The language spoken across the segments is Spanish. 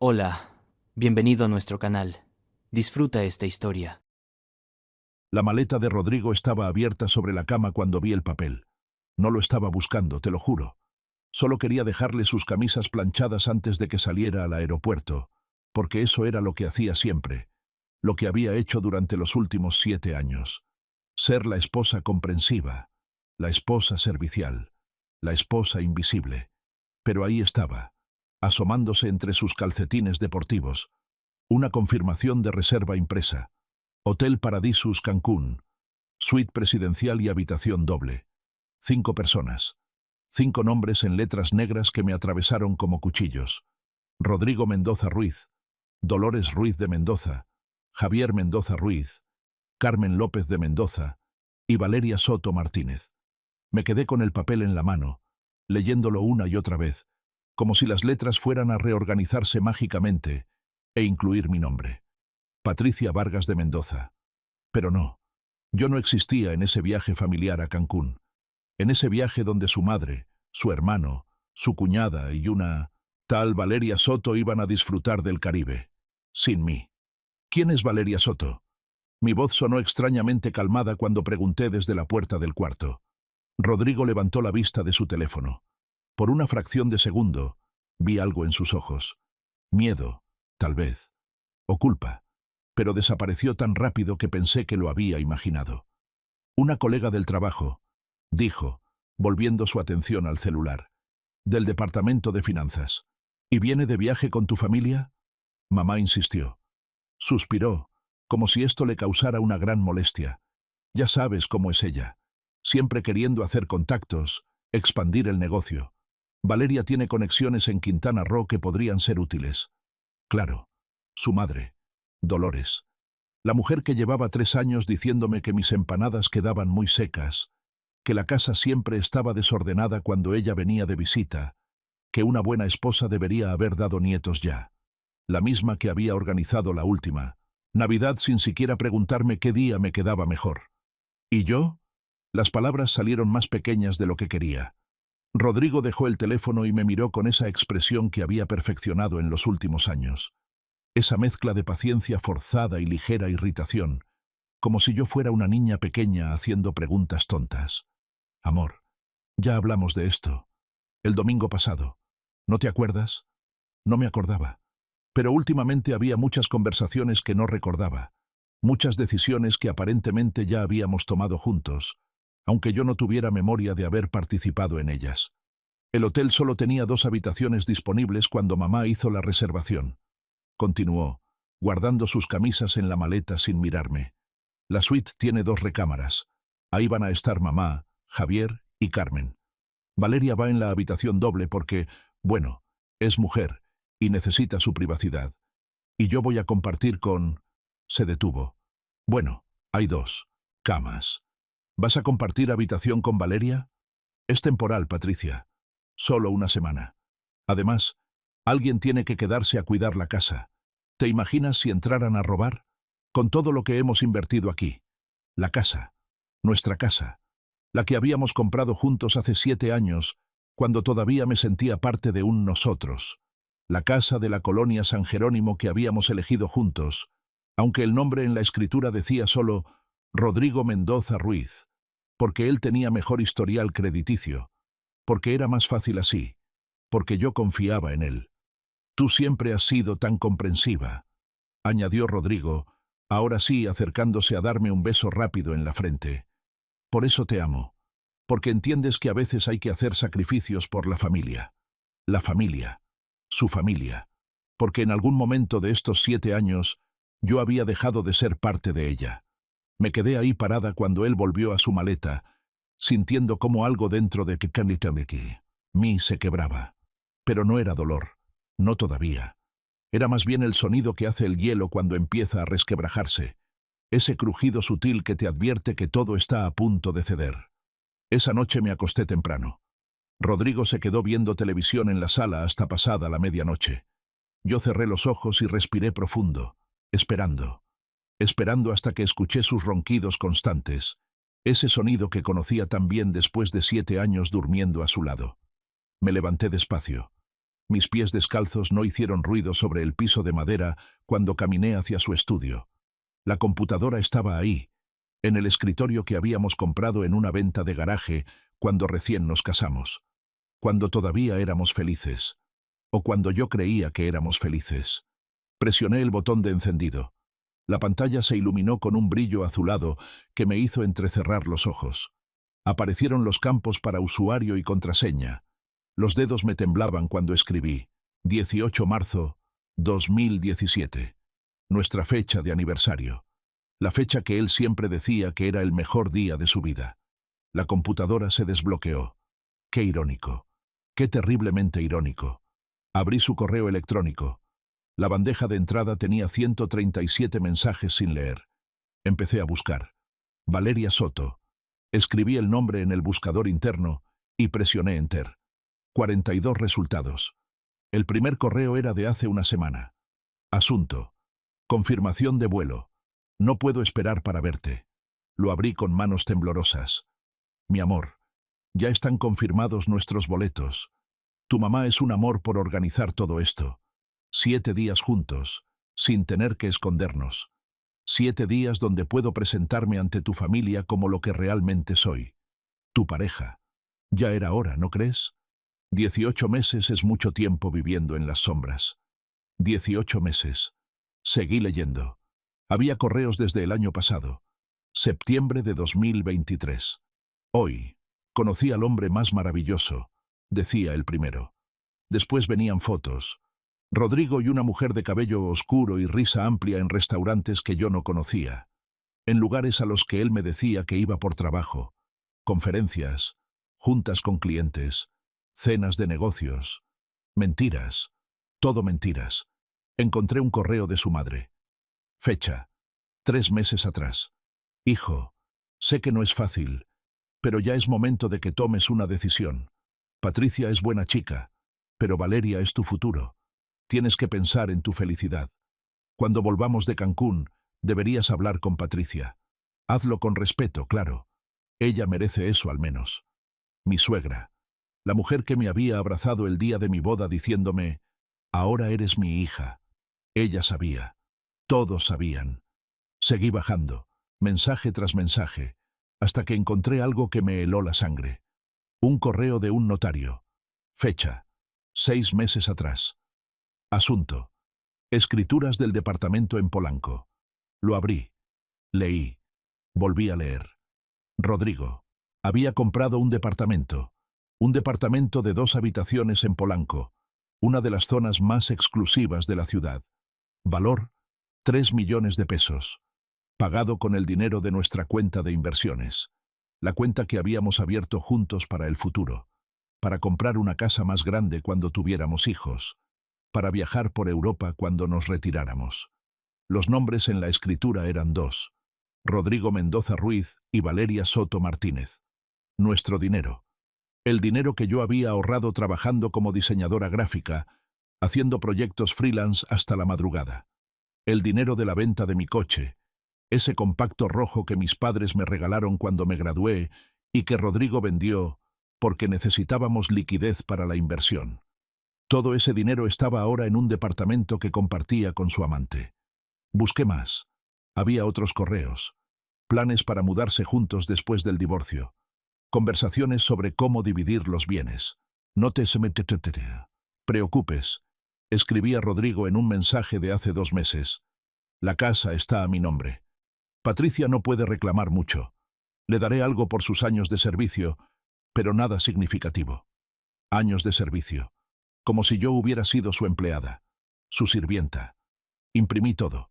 Hola, bienvenido a nuestro canal. Disfruta esta historia. La maleta de Rodrigo estaba abierta sobre la cama cuando vi el papel. No lo estaba buscando, te lo juro. Solo quería dejarle sus camisas planchadas antes de que saliera al aeropuerto, porque eso era lo que hacía siempre, lo que había hecho durante los últimos 7 años. Ser la esposa comprensiva, la esposa servicial, la esposa invisible. Pero ahí estaba, asomándose entre sus calcetines deportivos, una confirmación de reserva impresa. Hotel Paradisus Cancún, suite presidencial y habitación doble. 5 personas. 5 nombres en letras negras que me atravesaron como cuchillos. Rodrigo Mendoza Ruiz, Dolores Ruiz de Mendoza, Javier Mendoza Ruiz, Carmen López de Mendoza y Valeria Soto Martínez. Me quedé con el papel en la mano, leyéndolo una y otra vez, como si las letras fueran a reorganizarse mágicamente e incluir mi nombre. Patricia Vargas de Mendoza. Pero no, yo no existía en ese viaje familiar a Cancún. En ese viaje donde su madre, su hermano, su cuñada y una tal Valeria Soto iban a disfrutar del Caribe. Sin mí. ¿Quién es Valeria Soto? Mi voz sonó extrañamente calmada cuando pregunté desde la puerta del cuarto. Rodrigo levantó la vista de su teléfono. Por una fracción de segundo, vi algo en sus ojos. Miedo, tal vez. O culpa. Pero desapareció tan rápido que pensé que lo había imaginado. Una colega del trabajo, dijo, volviendo su atención al celular, del departamento de finanzas. ¿Y viene de viaje con tu familia? Mamá insistió. Suspiró, como si esto le causara una gran molestia. Ya sabes cómo es ella. Siempre queriendo hacer contactos, expandir el negocio. Valeria tiene conexiones en Quintana Roo que podrían ser útiles. Claro, su madre, Dolores. La mujer que llevaba 3 años diciéndome que mis empanadas quedaban muy secas, que la casa siempre estaba desordenada cuando ella venía de visita, que una buena esposa debería haber dado nietos ya. La misma que había organizado la última Navidad sin siquiera preguntarme qué día me quedaba mejor. ¿Y yo? Las palabras salieron más pequeñas de lo que quería. Rodrigo dejó el teléfono y me miró con esa expresión que había perfeccionado en los últimos años. Esa mezcla de paciencia forzada y ligera irritación, como si yo fuera una niña pequeña haciendo preguntas tontas. Amor, ya hablamos de esto. El domingo pasado. ¿No te acuerdas? No me acordaba. Pero últimamente había muchas conversaciones que no recordaba, muchas decisiones que aparentemente ya habíamos tomado juntos, aunque yo no tuviera memoria de haber participado en ellas. El hotel solo tenía 2 habitaciones disponibles cuando mamá hizo la reservación. Continuó, guardando sus camisas en la maleta sin mirarme. La suite tiene 2 recámaras. Ahí van a estar mamá, Javier y Carmen. Valeria va en la habitación doble porque, bueno, es mujer y necesita su privacidad. Y yo voy a compartir con... Se detuvo. Bueno, hay 2 camas. ¿Vas a compartir habitación con Valeria? Es temporal, Patricia. Solo una semana. Además, alguien tiene que quedarse a cuidar la casa. ¿Te imaginas si entraran a robar? Con todo lo que hemos invertido aquí. La casa. Nuestra casa. La que habíamos comprado juntos hace 7 años, cuando todavía me sentía parte de un nosotros. La casa de la colonia San Jerónimo que habíamos elegido juntos, aunque el nombre en la escritura decía solo Rodrigo Mendoza Ruiz, porque él tenía mejor historial crediticio, porque era más fácil así, porque yo confiaba en él. Tú siempre has sido tan comprensiva, añadió Rodrigo, ahora sí acercándose a darme un beso rápido en la frente. Por eso te amo, porque entiendes que a veces hay que hacer sacrificios por la familia. La familia, su familia, porque en algún momento de estos 7 años yo había dejado de ser parte de ella. Me quedé ahí parada cuando él volvió a su maleta, sintiendo como algo dentro de mí se quebraba. Pero no era dolor, no todavía. Era más bien el sonido que hace el hielo cuando empieza a resquebrajarse, ese crujido sutil que te advierte que todo está a punto de ceder. Esa noche me acosté temprano. Rodrigo se quedó viendo televisión en la sala hasta pasada la medianoche. Yo cerré los ojos y respiré profundo, esperando hasta que escuché sus ronquidos constantes, ese sonido que conocía tan bien después de 7 años durmiendo a su lado. Me levanté despacio. Mis pies descalzos no hicieron ruido sobre el piso de madera cuando caminé hacia su estudio. La computadora estaba ahí, en el escritorio que habíamos comprado en una venta de garaje cuando recién nos casamos. Cuando todavía éramos felices. O cuando yo creía que éramos felices. Presioné el botón de encendido. La pantalla se iluminó con un brillo azulado que me hizo entrecerrar los ojos. Aparecieron los campos para usuario y contraseña. Los dedos me temblaban cuando escribí 18 marzo 2017. Nuestra fecha de aniversario. La fecha que él siempre decía que era el mejor día de su vida. La computadora se desbloqueó. Qué irónico. Qué terriblemente irónico. Abrí su correo electrónico. La bandeja de entrada tenía 137 mensajes sin leer. Empecé a buscar. Valeria Soto. Escribí el nombre en el buscador interno y presioné Enter. 42 resultados. El primer correo era de hace una semana. Asunto. Confirmación de vuelo. No puedo esperar para verte. Lo abrí con manos temblorosas. Mi amor, ya están confirmados nuestros boletos. Tu mamá es un amor por organizar todo esto. 7 días juntos, sin tener que escondernos. 7 días donde puedo presentarme ante tu familia como lo que realmente soy. Tu pareja. Ya era hora, ¿no crees? 18 meses es mucho tiempo viviendo en las sombras. 18 meses. Seguí leyendo. Había correos desde el año pasado. Septiembre de 2023. Hoy, conocí al hombre más maravilloso, decía el primero. Después venían fotos. Rodrigo y una mujer de cabello oscuro y risa amplia en restaurantes que yo no conocía. En lugares a los que él me decía que iba por trabajo. Conferencias, juntas con clientes, cenas de negocios. Mentiras. Todo mentiras. Encontré un correo de su madre. Fecha. 3 meses atrás. Hijo, sé que no es fácil, pero ya es momento de que tomes una decisión. Patricia es buena chica, pero Valeria es tu futuro. Tienes que pensar en tu felicidad. Cuando volvamos de Cancún, deberías hablar con Patricia. Hazlo con respeto, claro. Ella merece eso al menos. Mi suegra, la mujer que me había abrazado el día de mi boda diciéndome, ahora eres mi hija. Ella sabía. Todos sabían. Seguí bajando, mensaje tras mensaje, hasta que encontré algo que me heló la sangre. Un correo de un notario. Fecha. 6 meses atrás. Asunto. Escrituras del departamento en Polanco. Lo abrí. Leí. Volví a leer. Rodrigo. Había comprado un departamento. Un departamento de 2 habitaciones en Polanco, una de las zonas más exclusivas de la ciudad. Valor, 3 millones de pesos. Pagado con el dinero de nuestra cuenta de inversiones. La cuenta que habíamos abierto juntos para el futuro. Para comprar una casa más grande cuando tuviéramos hijos. Para viajar por Europa cuando nos retiráramos. Los nombres en la escritura eran 2. Rodrigo Mendoza Ruiz y Valeria Soto Martínez. Nuestro dinero. El dinero que yo había ahorrado trabajando como diseñadora gráfica, haciendo proyectos freelance hasta la madrugada. El dinero de la venta de mi coche, ese compacto rojo que mis padres me regalaron cuando me gradué y que Rodrigo vendió porque necesitábamos liquidez para la inversión. Todo ese dinero estaba ahora en un departamento que compartía con su amante. Busqué más. Había otros correos. Planes para mudarse juntos después del divorcio. Conversaciones sobre cómo dividir los bienes. No te preocupes, escribía Rodrigo en un mensaje de hace 2 meses. La casa está a mi nombre. Patricia no puede reclamar mucho. Le daré algo por sus años de servicio, pero nada significativo. Años de servicio. Como si yo hubiera sido su empleada, su sirvienta. Imprimí todo.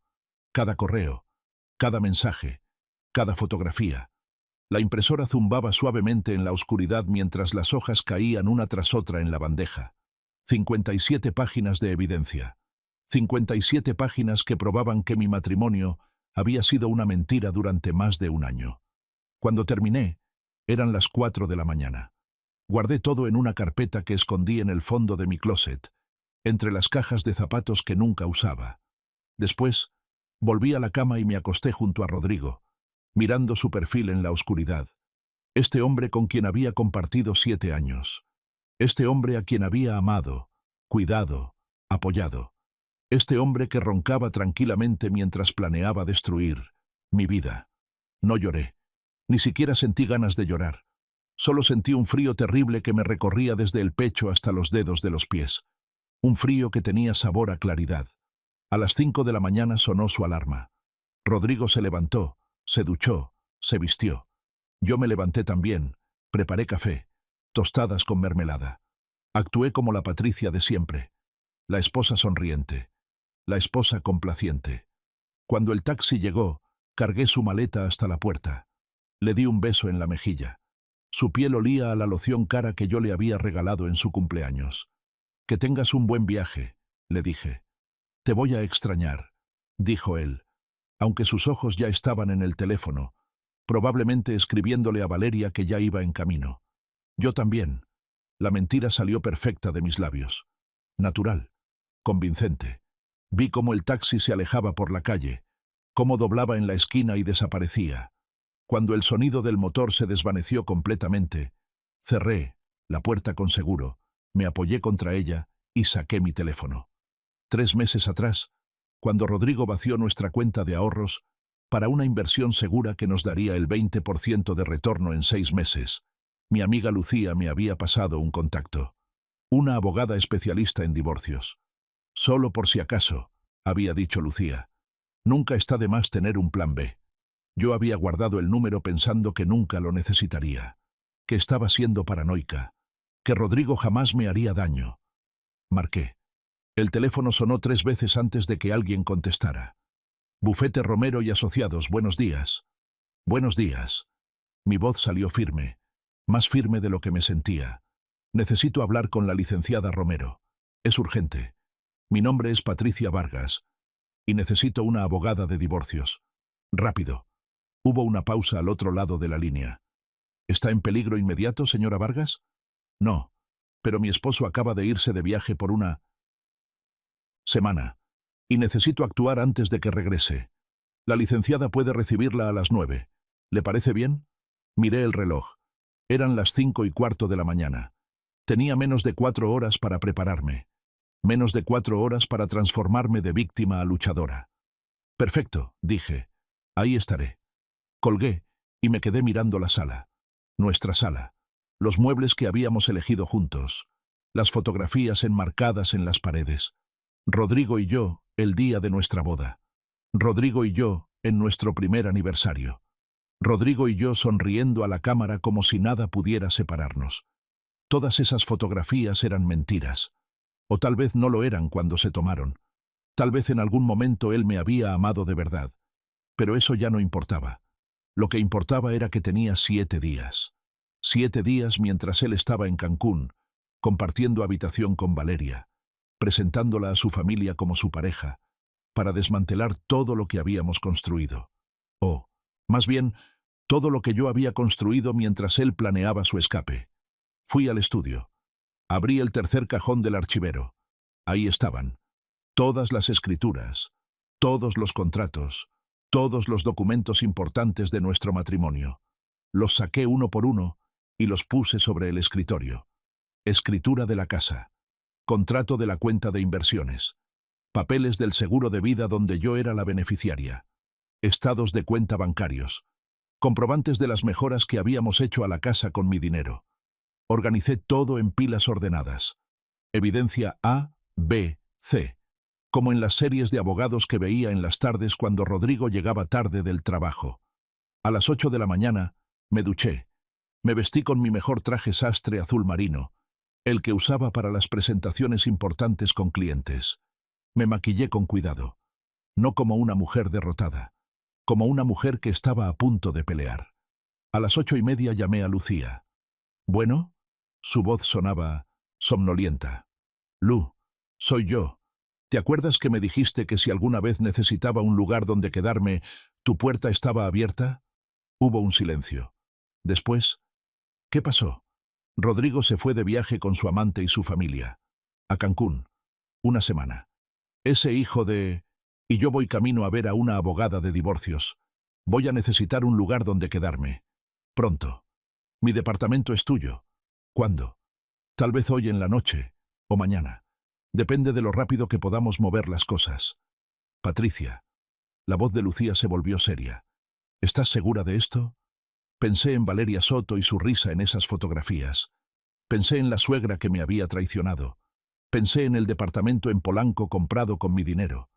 Cada correo, cada mensaje, cada fotografía. La impresora zumbaba suavemente en la oscuridad mientras las hojas caían una tras otra en la bandeja. 57 páginas de evidencia. 57 páginas que probaban que mi matrimonio había sido una mentira durante más de 1 año. Cuando terminé, eran las 4 de la mañana. Guardé todo en una carpeta que escondí en el fondo de mi closet, entre las cajas de zapatos que nunca usaba. Después, volví a la cama y me acosté junto a Rodrigo, mirando su perfil en la oscuridad. Este hombre con quien había compartido 7 años. Este hombre a quien había amado, cuidado, apoyado. Este hombre que roncaba tranquilamente mientras planeaba destruir mi vida. No lloré. Ni siquiera sentí ganas de llorar. Solo sentí un frío terrible que me recorría desde el pecho hasta los dedos de los pies. Un frío que tenía sabor a claridad. A las 5 de la mañana sonó su alarma. Rodrigo se levantó, se duchó, se vistió. Yo me levanté también, preparé café, tostadas con mermelada. Actué como la Patricia de siempre. La esposa sonriente. La esposa complaciente. Cuando el taxi llegó, cargué su maleta hasta la puerta. Le di un beso en la mejilla. Su piel olía a la loción cara que yo le había regalado en su cumpleaños. «Que tengas un buen viaje», le dije. «Te voy a extrañar», dijo él, aunque sus ojos ya estaban en el teléfono, probablemente escribiéndole a Valeria que ya iba en camino. Yo también. La mentira salió perfecta de mis labios. Natural. Convincente. Vi cómo el taxi se alejaba por la calle, cómo doblaba en la esquina y desaparecía. Cuando el sonido del motor se desvaneció completamente, cerré la puerta con seguro, me apoyé contra ella y saqué mi teléfono. 3 meses atrás, cuando Rodrigo vació nuestra cuenta de ahorros para una inversión segura que nos daría el 20% de retorno en 6 meses, mi amiga Lucía me había pasado un contacto. Una abogada especialista en divorcios. «Solo por si acaso», había dicho Lucía. «Nunca está de más tener un plan B». Yo había guardado el número pensando que nunca lo necesitaría, que estaba siendo paranoica, que Rodrigo jamás me haría daño. Marqué. El teléfono sonó 3 veces antes de que alguien contestara. «Bufete Romero y Asociados, buenos días». «Buenos días». Mi voz salió firme, más firme de lo que me sentía. «Necesito hablar con la licenciada Romero. Es urgente. Mi nombre es Patricia Vargas y necesito una abogada de divorcios. Rápido». Hubo una pausa al otro lado de la línea. «¿Está en peligro inmediato, señora Vargas?» «No, pero mi esposo acaba de irse de viaje por una semana y necesito actuar antes de que regrese. La licenciada puede recibirla a las 9. ¿Le parece bien?» Miré el reloj. Eran las 5:15 de la mañana. Tenía menos de 4 horas para prepararme. Menos de 4 horas para transformarme de víctima a luchadora. «Perfecto», dije. «Ahí estaré». Colgué y me quedé mirando la sala. Nuestra sala. Los muebles que habíamos elegido juntos. Las fotografías enmarcadas en las paredes. Rodrigo y yo, el día de nuestra boda. Rodrigo y yo, en nuestro primer aniversario. Rodrigo y yo sonriendo a la cámara como si nada pudiera separarnos. Todas esas fotografías eran mentiras. O tal vez no lo eran cuando se tomaron. Tal vez en algún momento él me había amado de verdad. Pero eso ya no importaba. Lo que importaba era que tenía 7 días. 7 días mientras él estaba en Cancún, compartiendo habitación con Valeria, presentándola a su familia como su pareja, para desmantelar todo lo que habíamos construido. O, más bien, todo lo que yo había construido mientras él planeaba su escape. Fui al estudio. Abrí el tercer cajón del archivero. Ahí estaban. Todas las escrituras, todos los contratos, todos los documentos importantes de nuestro matrimonio. Los saqué uno por uno y los puse sobre el escritorio. Escritura de la casa. Contrato de la cuenta de inversiones. Papeles del seguro de vida donde yo era la beneficiaria. Estados de cuenta bancarios. Comprobantes de las mejoras que habíamos hecho a la casa con mi dinero. Organicé todo en pilas ordenadas. Evidencia A, B, C. Como en las series de abogados que veía en las tardes cuando Rodrigo llegaba tarde del trabajo. A las 8 de la mañana, me duché. Me vestí con mi mejor traje sastre azul marino, el que usaba para las presentaciones importantes con clientes. Me maquillé con cuidado, no como una mujer derrotada, como una mujer que estaba a punto de pelear. A las 8:30 llamé a Lucía. «¿Bueno?» Su voz sonaba somnolienta. «Lu, soy yo. ¿Te acuerdas que me dijiste que si alguna vez necesitaba un lugar donde quedarme, tu puerta estaba abierta?» Hubo un silencio. Después, «¿Qué pasó?» Rodrigo se fue de viaje con su amante y su familia. A Cancún. 1 semana. Ese hijo de... Y yo voy camino a ver a una abogada de divorcios. Voy a necesitar un lugar donde quedarme. Pronto. Mi departamento es tuyo. ¿Cuándo? Tal vez hoy en la noche, o mañana. Depende de lo rápido que podamos mover las cosas. Patricia. La voz de Lucía se volvió seria. ¿Estás segura de esto? Pensé en Valeria Soto y su risa en esas fotografías. Pensé en la suegra que me había traicionado. Pensé en el departamento en Polanco comprado con mi dinero.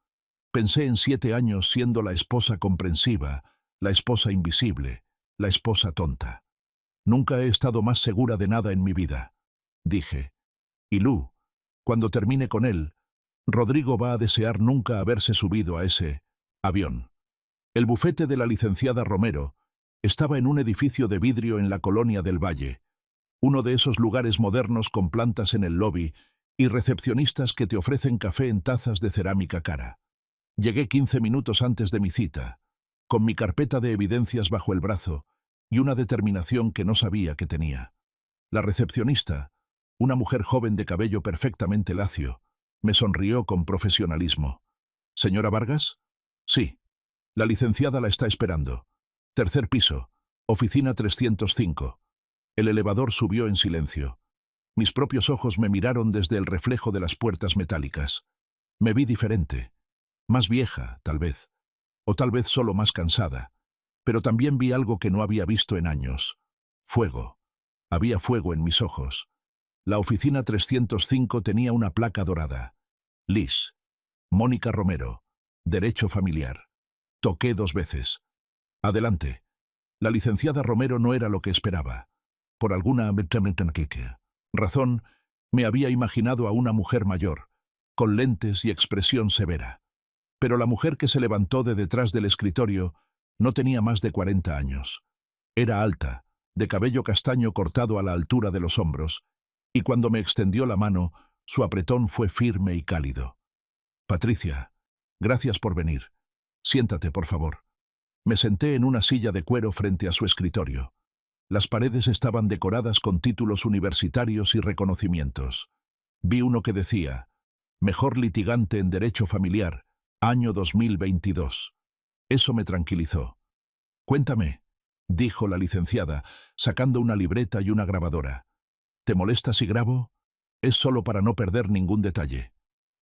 Pensé en 7 años siendo la esposa comprensiva, la esposa invisible, la esposa tonta. Nunca he estado más segura de nada en mi vida. Dije. Y Lu, cuando termine con él, Rodrigo va a desear nunca haberse subido a ese avión. El bufete de la licenciada Romero estaba en un edificio de vidrio en la Colonia del Valle, uno de esos lugares modernos con plantas en el lobby y recepcionistas que te ofrecen café en tazas de cerámica cara. Llegué 15 minutos antes de mi cita, con mi carpeta de evidencias bajo el brazo y una determinación que no sabía que tenía. La recepcionista, una mujer joven de cabello perfectamente lacio, me sonrió con profesionalismo. ¿Señora Vargas? Sí. La licenciada la está esperando. Tercer piso, oficina 305. El elevador subió en silencio. Mis propios ojos me miraron desde el reflejo de las puertas metálicas. Me vi diferente. Más vieja, tal vez. O tal vez solo más cansada. Pero también vi algo que no había visto en años. Fuego. Había fuego en mis ojos. La oficina 305 tenía una placa dorada. Liz. Mónica Romero. Derecho familiar. Toqué 2 veces. Adelante. La licenciada Romero no era lo que esperaba. Por alguna razón, me había imaginado a una mujer mayor, con lentes y expresión severa. Pero la mujer que se levantó de detrás del escritorio no tenía más de 40 años. Era alta, de cabello castaño cortado a la altura de los hombros, y cuando me extendió la mano, su apretón fue firme y cálido. Patricia, gracias por venir. Siéntate, por favor. Me senté en una silla de cuero frente a su escritorio. Las paredes estaban decoradas con títulos universitarios y reconocimientos. Vi uno que decía, Mejor litigante en Derecho Familiar, año 2022. Eso me tranquilizó. Cuéntame, dijo la licenciada, sacando una libreta y una grabadora. ¿Te molesta si grabo? Es solo para no perder ningún detalle.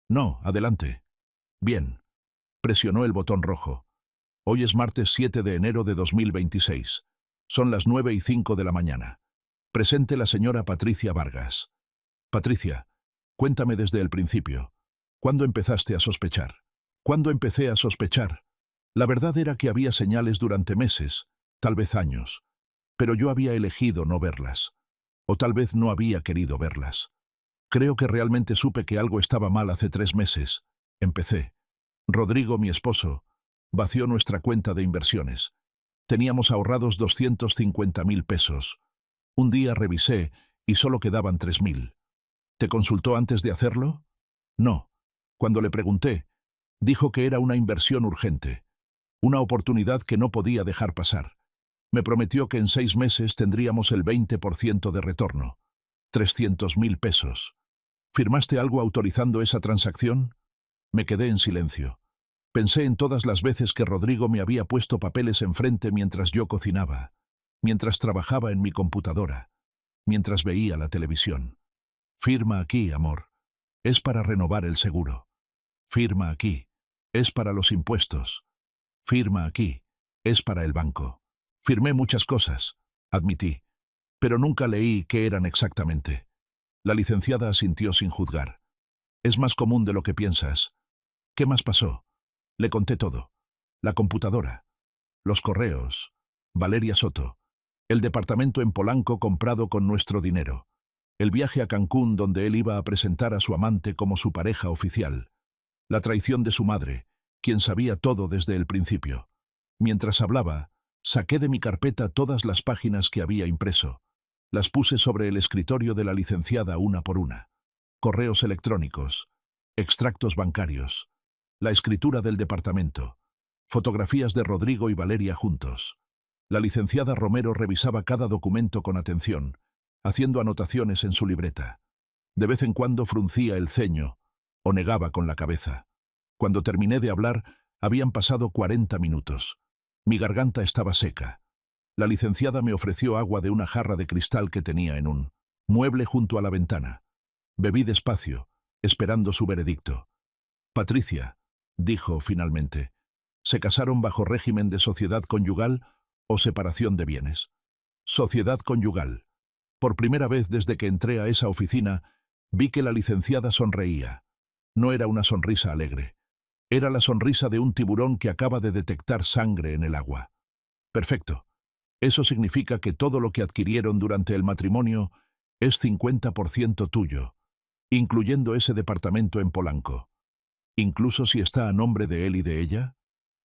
No, adelante. Bien. Presionó el botón rojo. Hoy es martes 7 de enero de 2026. Son las 9:05 de la mañana. Presente la señora Patricia Vargas. Patricia, cuéntame desde el principio. ¿Cuándo empezaste a sospechar? ¿Cuándo empecé a sospechar? La verdad era que había señales durante meses, tal vez años. Pero yo había elegido no verlas. O tal vez no había querido verlas. Creo que realmente supe que algo estaba mal hace 3 meses. Empecé. Rodrigo, mi esposo, vació nuestra cuenta de inversiones. Teníamos ahorrados 250.000 pesos. Un día revisé y solo quedaban 3.000. ¿Te consultó antes de hacerlo? No. Cuando le pregunté, dijo que era una inversión urgente, una oportunidad que no podía dejar pasar. Me prometió que en 6 meses tendríamos el 20% de retorno. 300.000 pesos. ¿Firmaste algo autorizando esa transacción? Me quedé en silencio. Pensé en todas las veces que Rodrigo me había puesto papeles enfrente mientras yo cocinaba, mientras trabajaba en mi computadora, mientras veía la televisión. Firma aquí, amor. Es para renovar el seguro. Firma aquí. Es para los impuestos. Firma aquí. Es para el banco. Firmé muchas cosas, admití, pero nunca leí qué eran exactamente. La licenciada asintió sin juzgar. Es más común de lo que piensas. ¿Qué más pasó? Le conté todo. La computadora, los correos, Valeria Soto, el departamento en Polanco comprado con nuestro dinero, el viaje a Cancún donde él iba a presentar a su amante como su pareja oficial, la traición de su madre, quien sabía todo desde el principio. Mientras hablaba, saqué de mi carpeta todas las páginas que había impreso. Las puse sobre el escritorio de la licenciada una por una. Correos electrónicos, extractos bancarios, la escritura del departamento, fotografías de Rodrigo y Valeria juntos. La licenciada Romero revisaba cada documento con atención, haciendo anotaciones en su libreta. De vez en cuando fruncía el ceño o negaba con la cabeza. Cuando terminé de hablar, habían pasado 40 minutos. Mi garganta estaba seca. La licenciada me ofreció agua de una jarra de cristal que tenía en un mueble junto a la ventana. Bebí despacio, esperando su veredicto. Patricia, dijo finalmente, ¿se casaron bajo régimen de sociedad conyugal o separación de bienes? Sociedad conyugal. Por primera vez desde que entré a esa oficina, vi que la licenciada sonreía. No era una sonrisa alegre. Era la sonrisa de un tiburón que acaba de detectar sangre en el agua. Perfecto. Eso significa que todo lo que adquirieron durante el matrimonio es 50% tuyo, incluyendo ese departamento en Polanco. Incluso si está a nombre de él y de ella,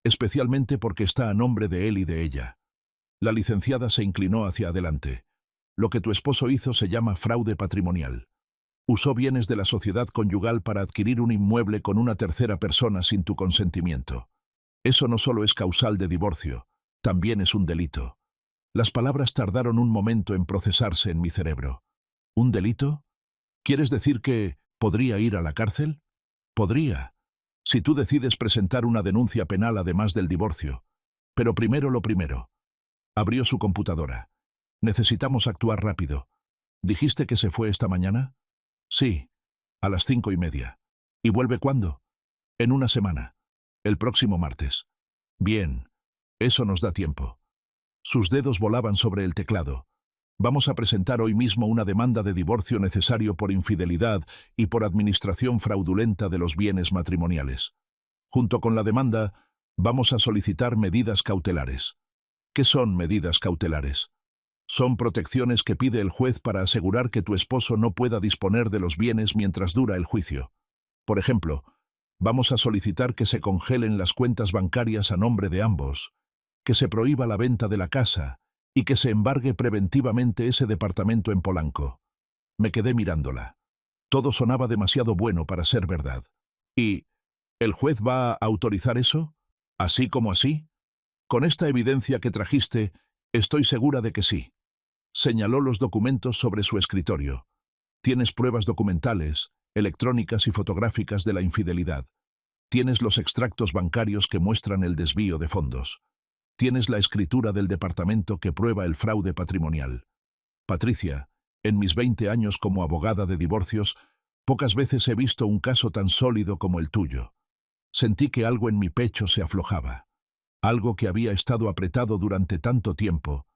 especialmente porque está a nombre de él y de ella. La licenciada se inclinó hacia adelante. Lo que tu esposo hizo se llama fraude patrimonial. Usó bienes de la sociedad conyugal para adquirir un inmueble con una tercera persona sin tu consentimiento. Eso no solo es causal de divorcio, también es un delito. Las palabras tardaron un momento en procesarse en mi cerebro. ¿Un delito? ¿Quieres decir que podría ir a la cárcel? Podría, si tú decides presentar una denuncia penal además del divorcio. Pero primero lo primero. Abrió su computadora. Necesitamos actuar rápido. ¿Dijiste que se fue esta mañana? Sí, a las 5:30. ¿Y vuelve cuándo? En una semana. El próximo martes. Bien, eso nos da tiempo. Sus dedos volaban sobre el teclado. Vamos a presentar hoy mismo una demanda de divorcio necesario por infidelidad y por administración fraudulenta de los bienes matrimoniales. Junto con la demanda, vamos a solicitar medidas cautelares. ¿Qué son medidas cautelares? Son protecciones que pide el juez para asegurar que tu esposo no pueda disponer de los bienes mientras dura el juicio. Por ejemplo, vamos a solicitar que se congelen las cuentas bancarias a nombre de ambos, que se prohíba la venta de la casa y que se embargue preventivamente ese departamento en Polanco. Me quedé mirándola. Todo sonaba demasiado bueno para ser verdad. ¿Y el juez va a autorizar eso? ¿Así como así? Con esta evidencia que trajiste, estoy segura de que sí. Señaló los documentos sobre su escritorio. Tienes pruebas documentales, electrónicas y fotográficas de la infidelidad. Tienes los extractos bancarios que muestran el desvío de fondos. Tienes la escritura del departamento que prueba el fraude patrimonial. Patricia, en mis 20 años como abogada de divorcios, pocas veces he visto un caso tan sólido como el tuyo. Sentí que algo en mi pecho se aflojaba. Algo que había estado apretado durante tanto tiempo,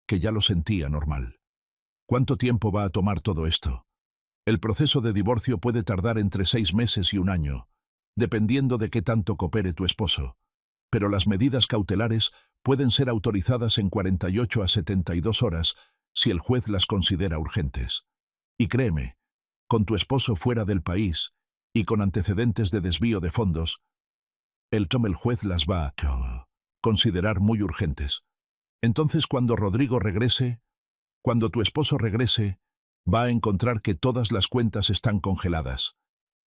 que ya lo sentía normal. ¿Cuánto tiempo va a tomar todo esto? El proceso de divorcio puede tardar entre 6 meses y un año, dependiendo de qué tanto coopere tu esposo. Pero las medidas cautelares pueden ser autorizadas en 48 a 72 horas si el juez las considera urgentes. Y créeme, con tu esposo fuera del país y con antecedentes de desvío de fondos, el juez las va a considerar muy urgentes. Entonces cuando Rodrigo regrese, cuando tu esposo regrese, va a encontrar que todas las cuentas están congeladas,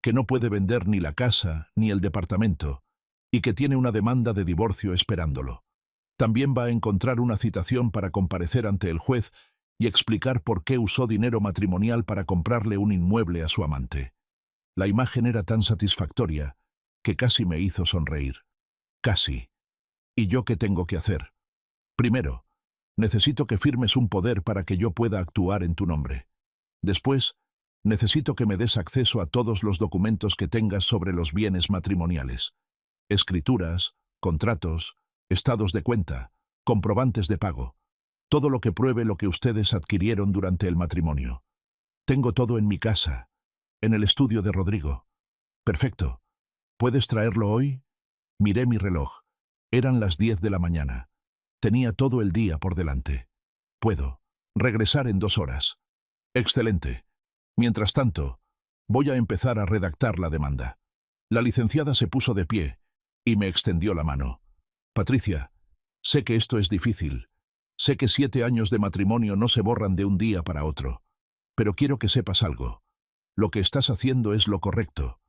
que no puede vender ni la casa ni el departamento, y que tiene una demanda de divorcio esperándolo. También va a encontrar una citación para comparecer ante el juez y explicar por qué usó dinero matrimonial para comprarle un inmueble a su amante. La imagen era tan satisfactoria que casi me hizo sonreír. Casi. ¿Y yo qué tengo que hacer? Primero, necesito que firmes un poder para que yo pueda actuar en tu nombre. Después, necesito que me des acceso a todos los documentos que tengas sobre los bienes matrimoniales. Escrituras, contratos, estados de cuenta, comprobantes de pago, todo lo que pruebe lo que ustedes adquirieron durante el matrimonio. Tengo todo en mi casa, en el estudio de Rodrigo. Perfecto. ¿Puedes traerlo hoy? Miré mi reloj. Eran las 10 de la mañana. Tenía todo el día por delante. Puedo regresar en 2 horas. Excelente. Mientras tanto, voy a empezar a redactar la demanda. La licenciada se puso de pie y me extendió la mano. Patricia, sé que esto es difícil. Sé que 7 años de matrimonio no se borran de un día para otro. Pero quiero que sepas algo. Lo que estás haciendo es lo correcto.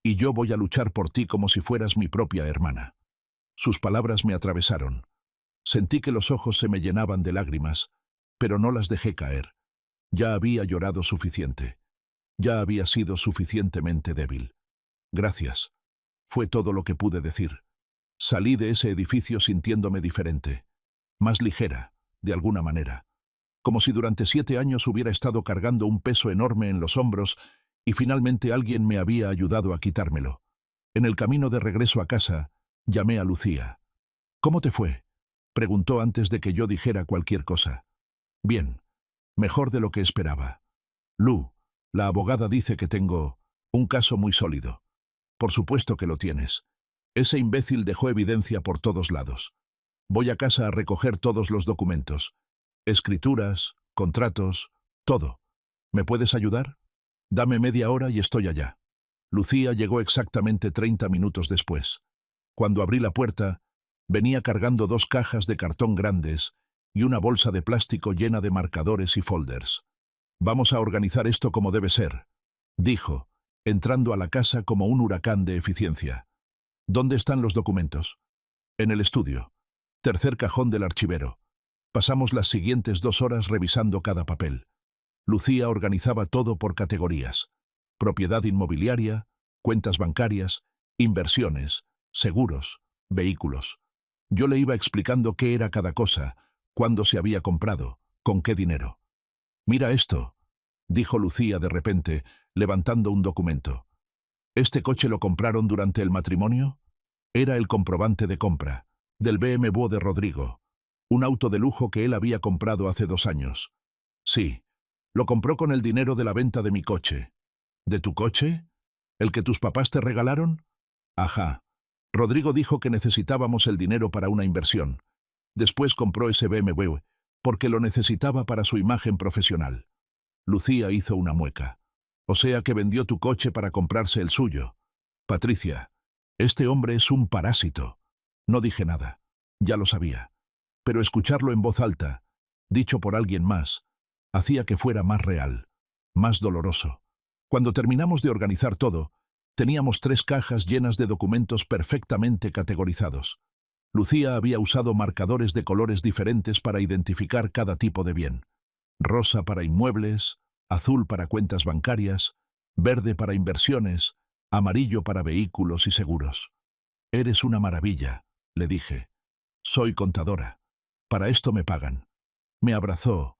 Y yo voy a luchar por ti como si fueras mi propia hermana. Sus palabras me atravesaron. Sentí que los ojos se me llenaban de lágrimas, pero no las dejé caer. Ya había llorado suficiente. Ya había sido suficientemente débil. Gracias. Fue todo lo que pude decir. Salí de ese edificio sintiéndome diferente. Más ligera, de alguna manera. Como si durante 7 años hubiera estado cargando un peso enorme en los hombros y finalmente alguien me había ayudado a quitármelo. En el camino de regreso a casa, llamé a Lucía. «¿Cómo te fue?», preguntó antes de que yo dijera cualquier cosa. «Bien, mejor de lo que esperaba. Lu, la abogada dice que tengo un caso muy sólido». «Por supuesto que lo tienes. Ese imbécil dejó evidencia por todos lados. Voy a casa a recoger todos los documentos. Escrituras, contratos, todo. ¿Me puedes ayudar? Dame media hora y estoy allá». Lucía llegó exactamente 30 minutos después. Cuando abrí la puerta, venía cargando 2 cajas de cartón grandes y una bolsa de plástico llena de marcadores y folders. «Vamos a organizar esto como debe ser», dijo, entrando a la casa como un huracán de eficiencia. «¿Dónde están los documentos?» «En el estudio. Tercer cajón del archivero». Pasamos las siguientes 2 horas revisando cada papel. Lucía organizaba todo por categorías: propiedad inmobiliaria, cuentas bancarias, inversiones, seguros, vehículos. Yo le iba explicando qué era cada cosa, cuándo se había comprado, con qué dinero. «Mira esto», dijo Lucía de repente, levantando un documento. «¿Este coche lo compraron durante el matrimonio?» Era el comprobante de compra, del BMW de Rodrigo, un auto de lujo que él había comprado hace 2 años. «Sí, lo compró con el dinero de la venta de mi coche». «¿De tu coche? ¿El que tus papás te regalaron?» «Ajá. Rodrigo dijo que necesitábamos el dinero para una inversión. Después compró ese BMW, porque lo necesitaba para su imagen profesional». Lucía hizo una mueca. «O sea que vendió tu coche para comprarse el suyo». «Patricia, este hombre es un parásito». No dije nada. Ya lo sabía. Pero escucharlo en voz alta, dicho por alguien más, hacía que fuera más real, más doloroso. Cuando terminamos de organizar todo, teníamos 3 cajas llenas de documentos perfectamente categorizados. Lucía había usado marcadores de colores diferentes para identificar cada tipo de bien. Rosa para inmuebles, azul para cuentas bancarias, verde para inversiones, amarillo para vehículos y seguros. «Eres una maravilla», le dije. «Soy contadora. Para esto me pagan». Me abrazó.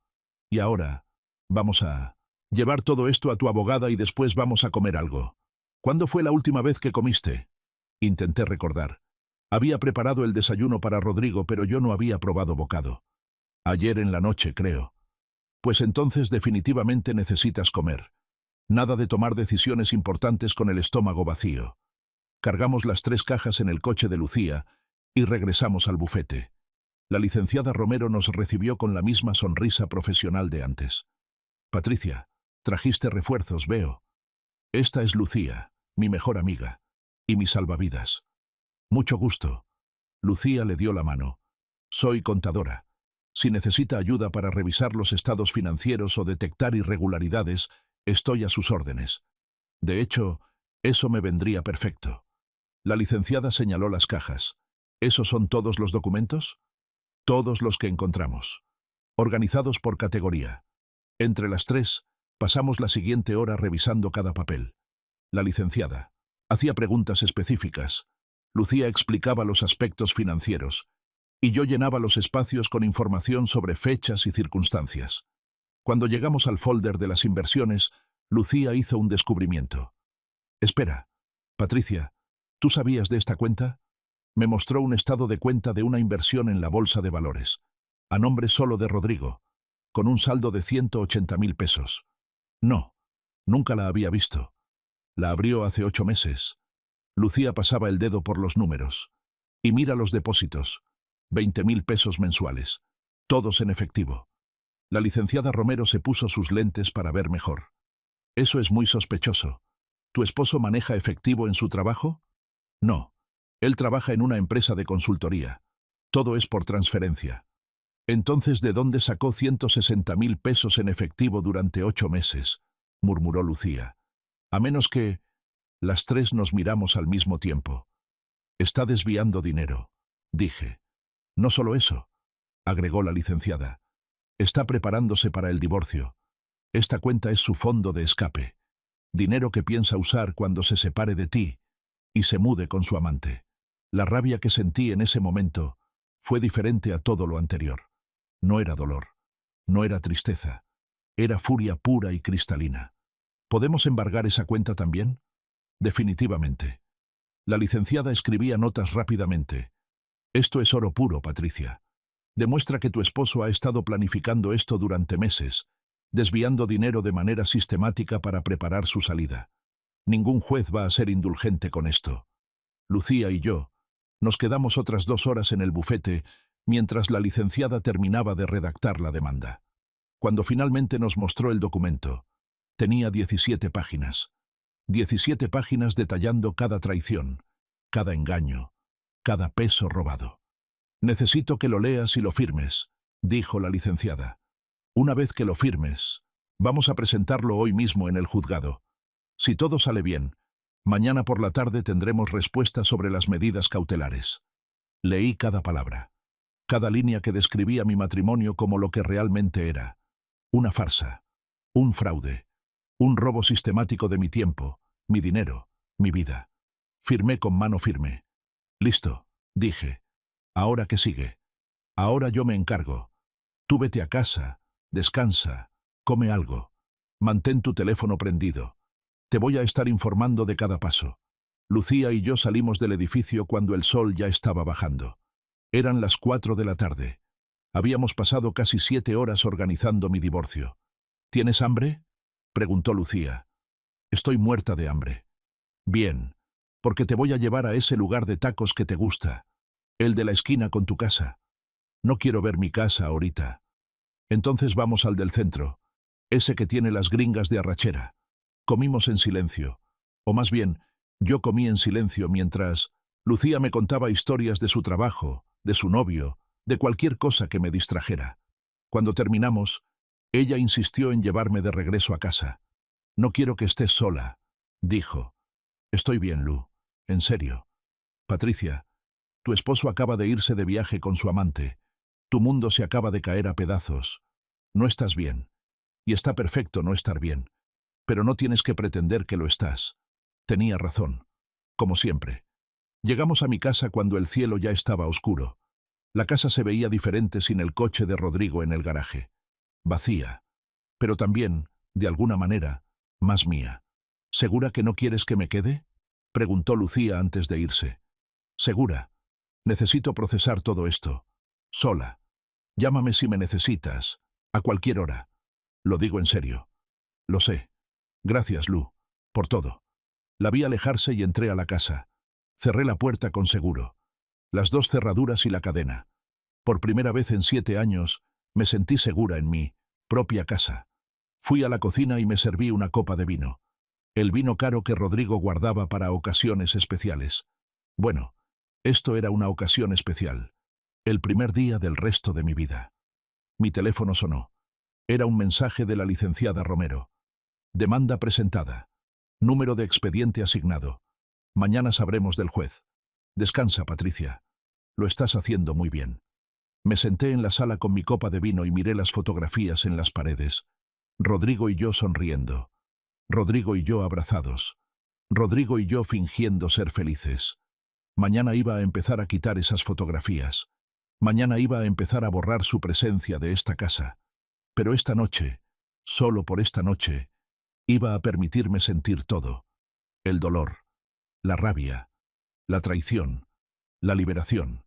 «Y ahora, vamos a llevar todo esto a tu abogada y después vamos a comer algo». «¿Cuándo fue la última vez que comiste?» Intenté recordar. Había preparado el desayuno para Rodrigo, pero yo no había probado bocado. «Ayer en la noche, creo». «Pues entonces definitivamente necesitas comer. Nada de tomar decisiones importantes con el estómago vacío». Cargamos las 3 cajas en el coche de Lucía y regresamos al bufete. La licenciada Romero nos recibió con la misma sonrisa profesional de antes. «Patricia, trajiste refuerzos, veo. Esta es Lucía, mi mejor amiga, y mi salvavidas». «Mucho gusto». Lucía le dio la mano. «Soy contadora. Si necesita ayuda para revisar los estados financieros o detectar irregularidades, estoy a sus órdenes. De hecho, eso me vendría perfecto». La licenciada señaló las cajas. «¿Esos son todos los documentos?» «Todos los que encontramos. Organizados por categoría. Entre las 3, pasamos la siguiente hora revisando cada papel. La licenciada hacía preguntas específicas. Lucía explicaba los aspectos financieros, y yo llenaba los espacios con información sobre fechas y circunstancias. Cuando llegamos al folder de las inversiones, Lucía hizo un descubrimiento. «Espera, Patricia, ¿tú sabías de esta cuenta?». Me mostró un estado de cuenta de una inversión en la bolsa de valores, a nombre solo de Rodrigo, con un saldo de 180.000 pesos. No, nunca la había visto. La abrió hace 8 meses. Lucía pasaba el dedo por los números. «Y mira los depósitos. 20.000 pesos mensuales. Todos en efectivo». La licenciada Romero se puso sus lentes para ver mejor. «Eso es muy sospechoso. ¿Tu esposo maneja efectivo en su trabajo?». «No. Él trabaja en una empresa de consultoría. Todo es por transferencia». «Entonces, ¿de dónde sacó 160.000 pesos en efectivo durante 8 meses?», murmuró Lucía. «A menos que…». Las 3 nos miramos al mismo tiempo. «Está desviando dinero», dije. «No solo eso», agregó la licenciada. «Está preparándose para el divorcio. Esta cuenta es su fondo de escape. Dinero que piensa usar cuando se separe de ti y se mude con su amante». La rabia que sentí en ese momento fue diferente a todo lo anterior. No era dolor, no era tristeza, era furia pura y cristalina. ¿Podemos embargar esa cuenta también? Definitivamente. La licenciada escribía notas rápidamente. Esto es oro puro, Patricia. Demuestra que tu esposo ha estado planificando esto durante meses, desviando dinero de manera sistemática para preparar su salida. Ningún juez va a ser indulgente con esto. Lucía y yo nos quedamos otras 2 horas en el bufete mientras la licenciada terminaba de redactar la demanda. Cuando finalmente nos mostró el documento, tenía 17 páginas. 17 páginas detallando cada traición, cada engaño, cada peso robado. Necesito que lo leas y lo firmes, dijo la licenciada. Una vez que lo firmes, vamos a presentarlo hoy mismo en el juzgado. Si todo sale bien, mañana por la tarde tendremos respuesta sobre las medidas cautelares. Leí cada palabra, cada línea que describía mi matrimonio como lo que realmente era. Una farsa, un fraude, un robo sistemático de mi tiempo, mi dinero, mi vida. Firmé con mano firme. Listo, dije. ¿Ahora qué sigue? Ahora yo me encargo. Tú vete a casa, descansa, come algo. Mantén tu teléfono prendido. Te voy a estar informando de cada paso. Lucía y yo salimos del edificio cuando el sol ya estaba bajando. Eran las 4 de la tarde. Habíamos pasado casi 7 horas organizando mi divorcio. ¿Tienes hambre?, preguntó Lucía. Estoy muerta de hambre. Bien, porque te voy a llevar a ese lugar de tacos que te gusta, el de la esquina con tu casa. No quiero ver mi casa ahorita. Entonces vamos al del centro, ese que tiene las gringas de arrachera. Comimos en silencio, o más bien, yo comí en silencio mientras Lucía me contaba historias de su trabajo, de su novio, de cualquier cosa que me distrajera. Cuando terminamos, ella insistió en llevarme de regreso a casa. No quiero que estés sola, dijo. Estoy bien, Lu, en serio. Patricia, tu esposo acaba de irse de viaje con su amante. Tu mundo se acaba de caer a pedazos. No estás bien. Y está perfecto no estar bien. Pero no tienes que pretender que lo estás. Tenía razón, como siempre. Llegamos a mi casa cuando el cielo ya estaba oscuro. La casa se veía diferente sin el coche de Rodrigo en el garaje. Vacía. Pero también, de alguna manera, más mía. ¿Segura que no quieres que me quede?, preguntó Lucía antes de irse. Segura. Necesito procesar todo esto. Sola. Llámame si me necesitas. A cualquier hora. Lo digo en serio. Lo sé. Gracias, Lu, por todo. La vi alejarse y entré a la casa. Cerré la puerta con seguro. Las 2 cerraduras y la cadena. Por primera vez en 7 años, me sentí segura en mi propia casa. Fui a la cocina y me serví una copa de vino. El vino caro que Rodrigo guardaba para ocasiones especiales. Bueno, esto era una ocasión especial. El primer día del resto de mi vida. Mi teléfono sonó. Era un mensaje de la licenciada Romero. Demanda presentada. Número de expediente asignado. Mañana sabremos del juez. Descansa, Patricia. Lo estás haciendo muy bien. Me senté en la sala con mi copa de vino y miré las fotografías en las paredes. Rodrigo y yo sonriendo. Rodrigo y yo abrazados. Rodrigo y yo fingiendo ser felices. Mañana iba a empezar a quitar esas fotografías. Mañana iba a empezar a borrar su presencia de esta casa. Pero esta noche, solo por esta noche, iba a permitirme sentir todo. El dolor, la rabia, la traición, la liberación.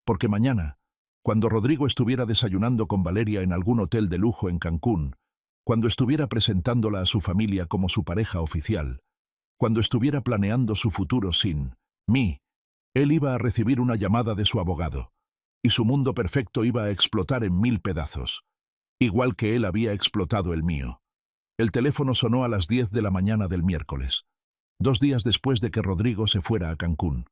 Porque mañana, cuando Rodrigo estuviera desayunando con Valeria en algún hotel de lujo en Cancún, cuando estuviera presentándola a su familia como su pareja oficial, cuando estuviera planeando su futuro sin mí, él iba a recibir una llamada de su abogado, y su mundo perfecto iba a explotar en 1000 pedazos, igual que él había explotado el mío. El teléfono sonó a las 10 de la mañana del miércoles, 2 días después de que Rodrigo se fuera a Cancún.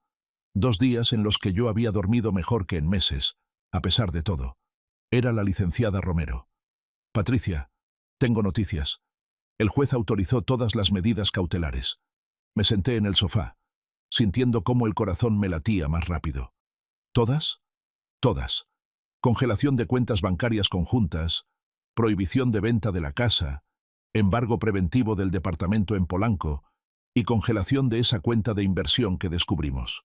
2 días en los que yo había dormido mejor que en meses, a pesar de todo. Era la licenciada Romero. Patricia, tengo noticias. El juez autorizó todas las medidas cautelares. Me senté en el sofá, sintiendo cómo el corazón me latía más rápido. ¿Todas? Todas. Congelación de cuentas bancarias conjuntas, prohibición de venta de la casa, embargo preventivo del departamento en Polanco y congelación de esa cuenta de inversión que descubrimos.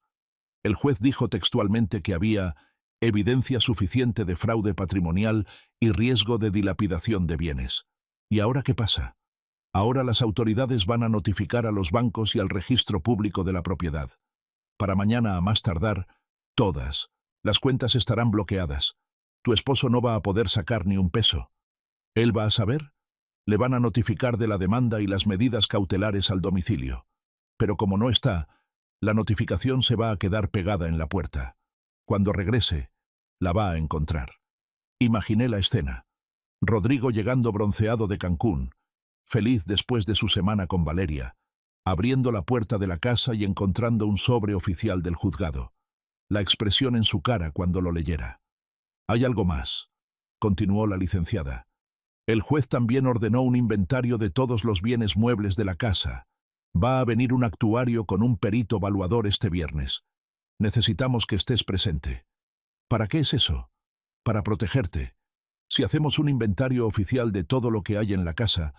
El juez dijo textualmente que había evidencia suficiente de fraude patrimonial y riesgo de dilapidación de bienes. ¿Y ahora qué pasa? Ahora las autoridades van a notificar a los bancos y al registro público de la propiedad. Para mañana a más tardar, todas las cuentas estarán bloqueadas. Tu esposo no va a poder sacar ni un peso. ¿Él va a saber? Le van a notificar de la demanda y las medidas cautelares al domicilio. Pero como no está, la notificación se va a quedar pegada en la puerta. Cuando regrese, la va a encontrar. Imaginé la escena. Rodrigo llegando bronceado de Cancún, feliz después de su semana con Valeria, abriendo la puerta de la casa y encontrando un sobre oficial del juzgado. La expresión en su cara cuando lo leyera. «Hay algo más», continuó la licenciada. «El juez también ordenó un inventario de todos los bienes muebles de la casa. Va a venir un actuario con un perito evaluador este viernes. Necesitamos que estés presente». «¿Para qué es eso?» «Para protegerte. Si hacemos un inventario oficial de todo lo que hay en la casa,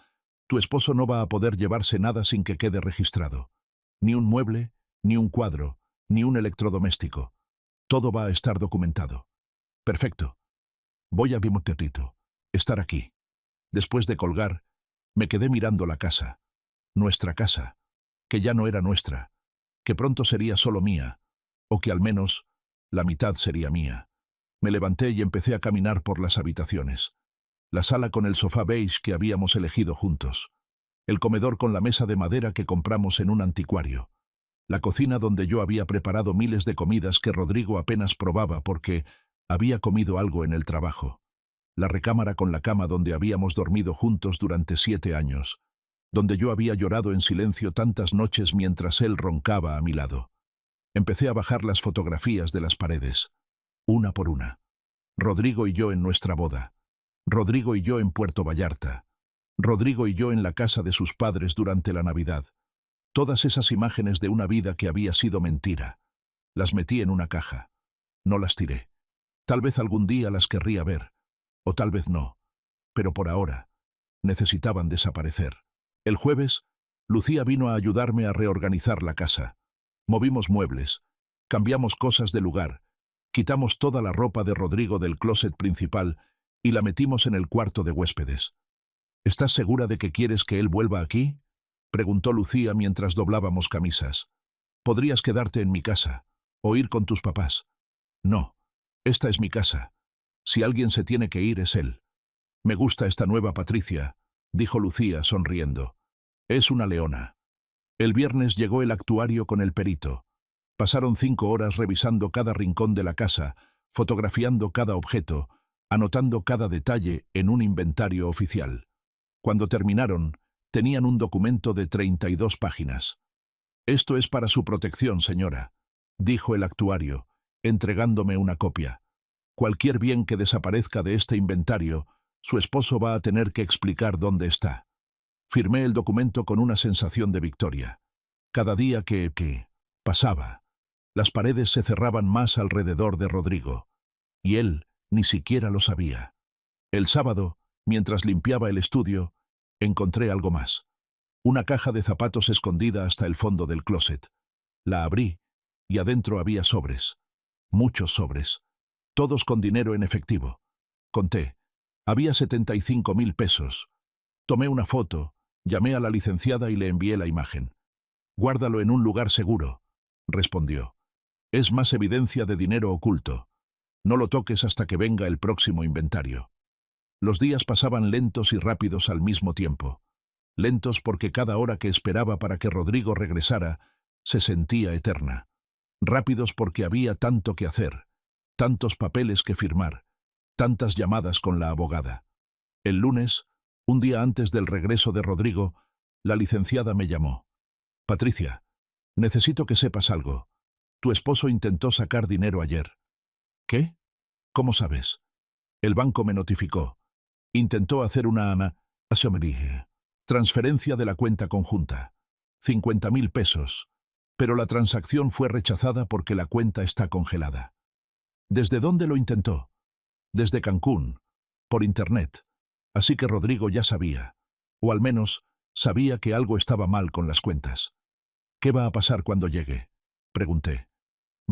tu esposo no va a poder llevarse nada sin que quede registrado. Ni un mueble, ni un cuadro, ni un electrodoméstico. Todo va a estar documentado». «Perfecto. Voy a Bimotetito. Estar aquí». Después de colgar, me quedé mirando la casa. Nuestra casa, que ya no era nuestra, que pronto sería solo mía, o que al menos la mitad sería mía. Me levanté y empecé a caminar por las habitaciones. La sala con el sofá beige que habíamos elegido juntos. El comedor con la mesa de madera que compramos en un anticuario. La cocina donde yo había preparado miles de comidas que Rodrigo apenas probaba porque había comido algo en el trabajo. La recámara con la cama donde habíamos dormido juntos durante 7 años, donde yo había llorado en silencio tantas noches mientras él roncaba a mi lado. Empecé a bajar las fotografías de las paredes, una por una. Rodrigo y yo en nuestra boda. Rodrigo y yo en Puerto Vallarta. Rodrigo y yo en la casa de sus padres durante la Navidad. Todas esas imágenes de una vida que había sido mentira. Las metí en una caja. No las tiré. Tal vez algún día las querría ver. O tal vez no. Pero por ahora, necesitaban desaparecer. El jueves, Lucía vino a ayudarme a reorganizar la casa. Movimos muebles, cambiamos cosas de lugar, quitamos toda la ropa de Rodrigo del closet principal y la metimos en el cuarto de huéspedes. ¿Estás segura de que quieres que él vuelva aquí?, preguntó Lucía mientras doblábamos camisas. «Podrías quedarte en mi casa, o ir con tus papás». «No, esta es mi casa. Si alguien se tiene que ir es él». «Me gusta esta nueva Patricia», dijo Lucía sonriendo. «Es una leona». El viernes llegó el actuario con el perito. Pasaron 5 horas revisando cada rincón de la casa, fotografiando cada objeto, anotando cada detalle en un inventario oficial. Cuando terminaron, tenían un documento de 32 páginas. «Esto es para su protección, señora», dijo el actuario, entregándome una copia. «Cualquier bien que desaparezca de este inventario, su esposo va a tener que explicar dónde está». Firmé el documento con una sensación de victoria. Cada día que pasaba, las paredes se cerraban más alrededor de Rodrigo, y él ni siquiera lo sabía. El sábado, mientras limpiaba el estudio, encontré algo más. Una caja de zapatos escondida hasta el fondo del closet. La abrí, y adentro había sobres. Muchos sobres. Todos con dinero en efectivo. Conté. Había 75.000 pesos. Tomé una foto, llamé a la licenciada y le envié la imagen. «Guárdalo en un lugar seguro», respondió. «Es más evidencia de dinero oculto. No lo toques hasta que venga el próximo inventario». Los días pasaban lentos y rápidos al mismo tiempo. Lentos porque cada hora que esperaba para que Rodrigo regresara se sentía eterna. Rápidos porque había tanto que hacer, tantos papeles que firmar, tantas llamadas con la abogada. El lunes, un día antes del regreso de Rodrigo, la licenciada me llamó. «Patricia, necesito que sepas algo. Tu esposo intentó sacar dinero ayer». «¿Qué? ¿Cómo sabes?» «El banco me notificó. Intentó hacer una transferencia de la cuenta conjunta. 50.000 pesos. Pero la transacción fue rechazada porque la cuenta está congelada». «¿Desde dónde lo intentó?» «Desde Cancún, por internet». Así que Rodrigo ya sabía, o al menos sabía que algo estaba mal con las cuentas. «¿Qué va a pasar cuando llegue?», pregunté.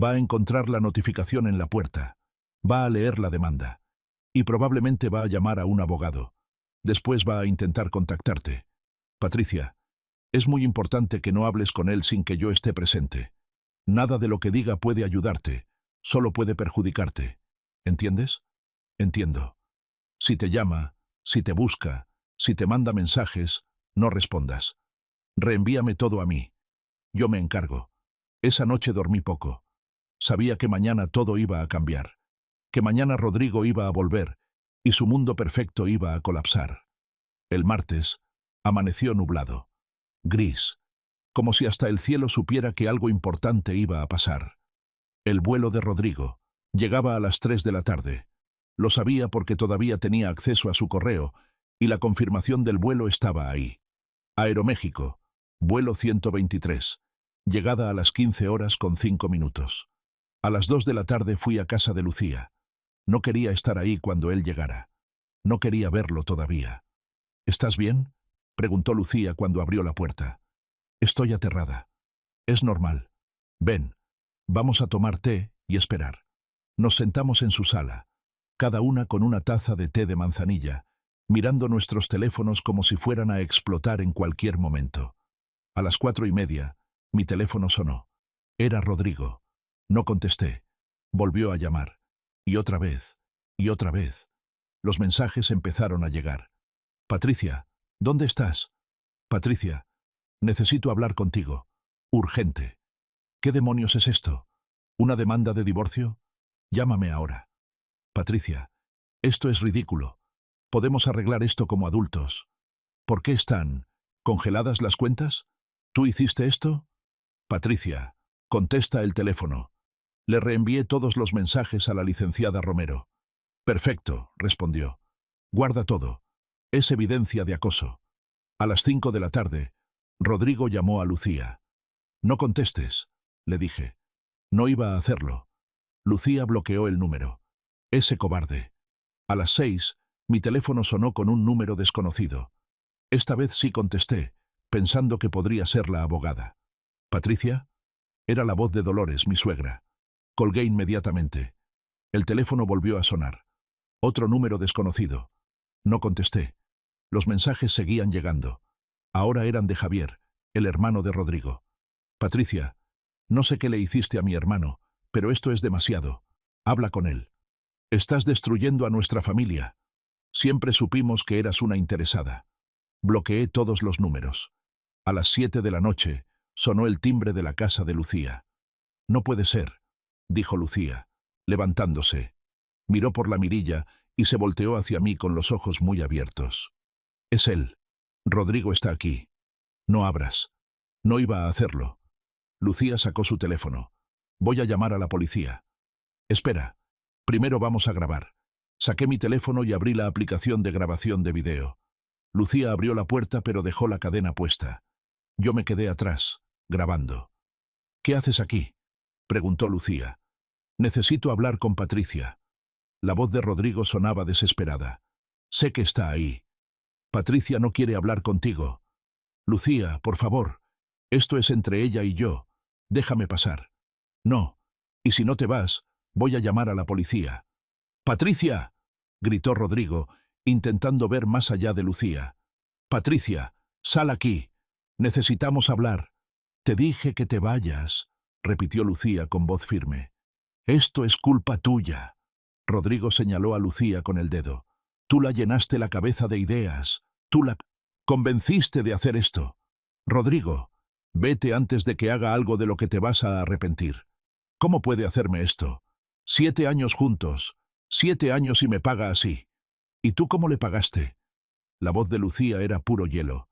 «Va a encontrar la notificación en la puerta, va a leer la demanda, y probablemente va a llamar a un abogado. Después va a intentar contactarte». Patricia, es muy importante que no hables con él sin que yo esté presente. Nada de lo que diga puede ayudarte, solo puede perjudicarte. ¿Entiendes? Entiendo. Si te llama, si te busca, si te manda mensajes, no respondas. Reenvíame todo a mí. Yo me encargo. Esa noche dormí poco. Sabía que mañana todo iba a cambiar, que mañana Rodrigo iba a volver y su mundo perfecto iba a colapsar. El martes amaneció nublado, gris, como si hasta el cielo supiera que algo importante iba a pasar. El vuelo de Rodrigo llegaba a las 3 de la tarde. Lo sabía porque todavía tenía acceso a su correo y la confirmación del vuelo estaba ahí. Aeroméxico, vuelo 123, llegada a las 15 horas con 5 minutos. A las 2 de la tarde fui a casa de Lucía. No quería estar ahí cuando él llegara. No quería verlo todavía. ¿Estás bien?, preguntó Lucía cuando abrió la puerta. Estoy aterrada. Es normal. Ven, vamos a tomar té y esperar. Nos sentamos en su sala, cada una con una taza de té de manzanilla, mirando nuestros teléfonos como si fueran a explotar en cualquier momento. A las 4:30, mi teléfono sonó. Era Rodrigo. No contesté. Volvió a llamar. Y otra vez. Y otra vez. Los mensajes empezaron a llegar. Patricia, ¿dónde estás? Patricia, necesito hablar contigo. Urgente. ¿Qué demonios es esto? ¿Una demanda de divorcio? Llámame ahora. Patricia, esto es ridículo. Podemos arreglar esto como adultos. ¿Por qué están congeladas las cuentas? ¿Tú hiciste esto? Patricia, contesta el teléfono. Le reenvié todos los mensajes a la licenciada Romero. Perfecto, respondió. Guarda todo. Es evidencia de acoso. A las 5 de la tarde, Rodrigo llamó a Lucía. No contestes, le dije. No iba a hacerlo. Lucía bloqueó el número. Ese cobarde. A las 6, mi teléfono sonó con un número desconocido. Esta vez sí contesté, pensando que podría ser la abogada. ¿Patricia? Era la voz de Dolores, mi suegra. Colgué inmediatamente. El teléfono volvió a sonar. Otro número desconocido. No contesté. Los mensajes seguían llegando. Ahora eran de Javier, el hermano de Rodrigo. Patricia, no sé qué le hiciste a mi hermano, pero esto es demasiado. Habla con él. Estás destruyendo a nuestra familia. Siempre supimos que eras una interesada. Bloqueé todos los números. A las 7 de la noche, sonó el timbre de la casa de Lucía. No puede ser, dijo Lucía, levantándose. Miró por la mirilla y se volteó hacia mí con los ojos muy abiertos. Es él. Rodrigo está aquí. No abras. No iba a hacerlo. Lucía sacó su teléfono. Voy a llamar a la policía. Espera. Primero vamos a grabar. Saqué mi teléfono y abrí la aplicación de grabación de video. Lucía abrió la puerta pero dejó la cadena puesta. Yo me quedé atrás, grabando. ¿Qué haces aquí?, preguntó Lucía. Necesito hablar con Patricia. La voz de Rodrigo sonaba desesperada. Sé que está ahí. Patricia no quiere hablar contigo. Lucía, por favor. Esto es entre ella y yo. Déjame pasar. No. Y si no te vas, voy a llamar a la policía. ¡Patricia!, gritó Rodrigo, intentando ver más allá de Lucía. Patricia, sal aquí. Necesitamos hablar. Te dije que te vayas, repitió Lucía con voz firme. Esto es culpa tuya. Rodrigo señaló a Lucía con el dedo. Tú la llenaste la cabeza de ideas. Tú la convenciste de hacer esto. Rodrigo, vete antes de que haga algo de lo que te vas a arrepentir. ¿Cómo puede hacerme esto? 7 años juntos. 7 años y me paga así. ¿Y tú cómo le pagaste? La voz de Lucía era puro hielo.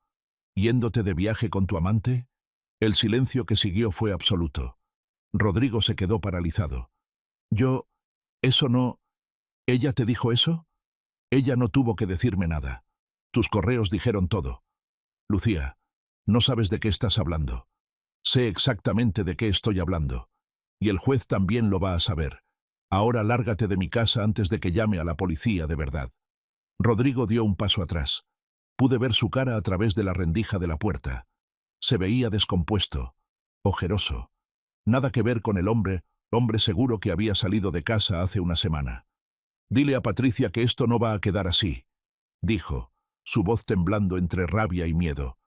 ¿Yéndote de viaje con tu amante? El silencio que siguió fue absoluto. Rodrigo se quedó paralizado. Eso no... ¿Ella te dijo eso? Ella no tuvo que decirme nada. Tus correos dijeron todo. Lucía, no sabes de qué estás hablando. Sé exactamente de qué estoy hablando. Y el juez también lo va a saber. Ahora lárgate de mi casa antes de que llame a la policía de verdad. Rodrigo dio un paso atrás. Pude ver su cara a través de la rendija de la puerta. Se veía descompuesto, ojeroso. Nada que ver con el hombre seguro que había salido de casa hace una semana. Dile a Patricia que esto no va a quedar así, dijo, su voz temblando entre rabia y miedo.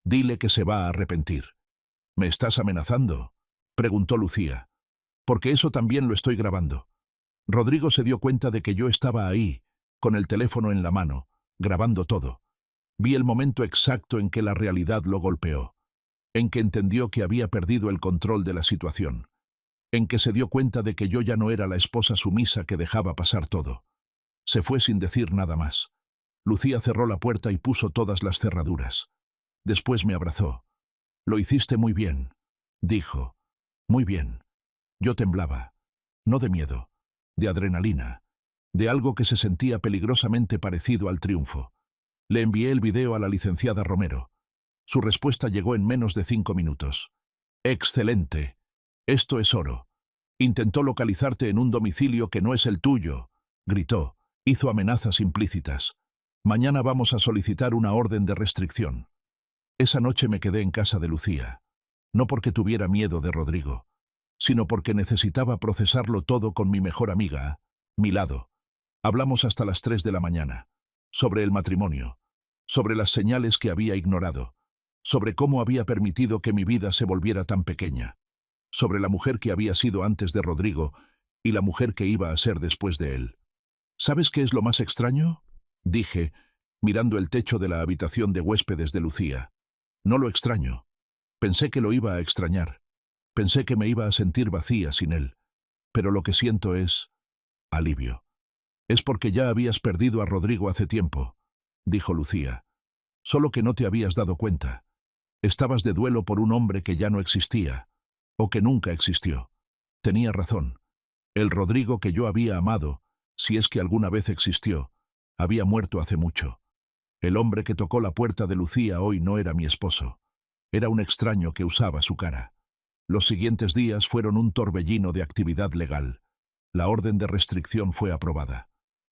Dile que se va a arrepentir. ¿Me estás amenazando?, preguntó Lucía. Porque eso también lo estoy grabando. Rodrigo se dio cuenta de que yo estaba ahí, con el teléfono en la mano, grabando todo. Vi el momento exacto en que la realidad lo golpeó, en que entendió que había perdido el control de la situación, en que se dio cuenta de que yo ya no era la esposa sumisa que dejaba pasar todo. Se fue sin decir nada más. Lucía cerró la puerta y puso todas las cerraduras. Después me abrazó. «Lo hiciste muy bien», dijo. «Muy bien». Yo temblaba. No de miedo, de adrenalina, de algo que se sentía peligrosamente parecido al triunfo. Le envié el video a la licenciada Romero. Su respuesta llegó en menos de 5 minutos. «Excelente. Esto es oro. Intentó localizarte en un domicilio que no es el tuyo», gritó. Hizo amenazas implícitas. «Mañana vamos a solicitar una orden de restricción». Esa noche me quedé en casa de Lucía. No porque tuviera miedo de Rodrigo, sino porque necesitaba procesarlo todo con mi mejor amiga, a mi lado. Hablamos hasta las 3 de la mañana, sobre el matrimonio, sobre las señales que había ignorado, sobre cómo había permitido que mi vida se volviera tan pequeña, sobre la mujer que había sido antes de Rodrigo y la mujer que iba a ser después de él. «¿Sabes qué es lo más extraño?», dije, mirando el techo de la habitación de huéspedes de Lucía. «No lo extraño. Pensé que lo iba a extrañar. Pensé que me iba a sentir vacía sin él. Pero lo que siento es alivio». «Es porque ya habías perdido a Rodrigo hace tiempo», dijo Lucía. «Solo que no te habías dado cuenta. Estabas de duelo por un hombre que ya no existía, o que nunca existió. Tenía razón. El Rodrigo que yo había amado, si es que alguna vez existió, había muerto hace mucho. El hombre que tocó la puerta de Lucía hoy no era mi esposo. Era un extraño que usaba su cara». Los siguientes días fueron un torbellino de actividad legal. La orden de restricción fue aprobada.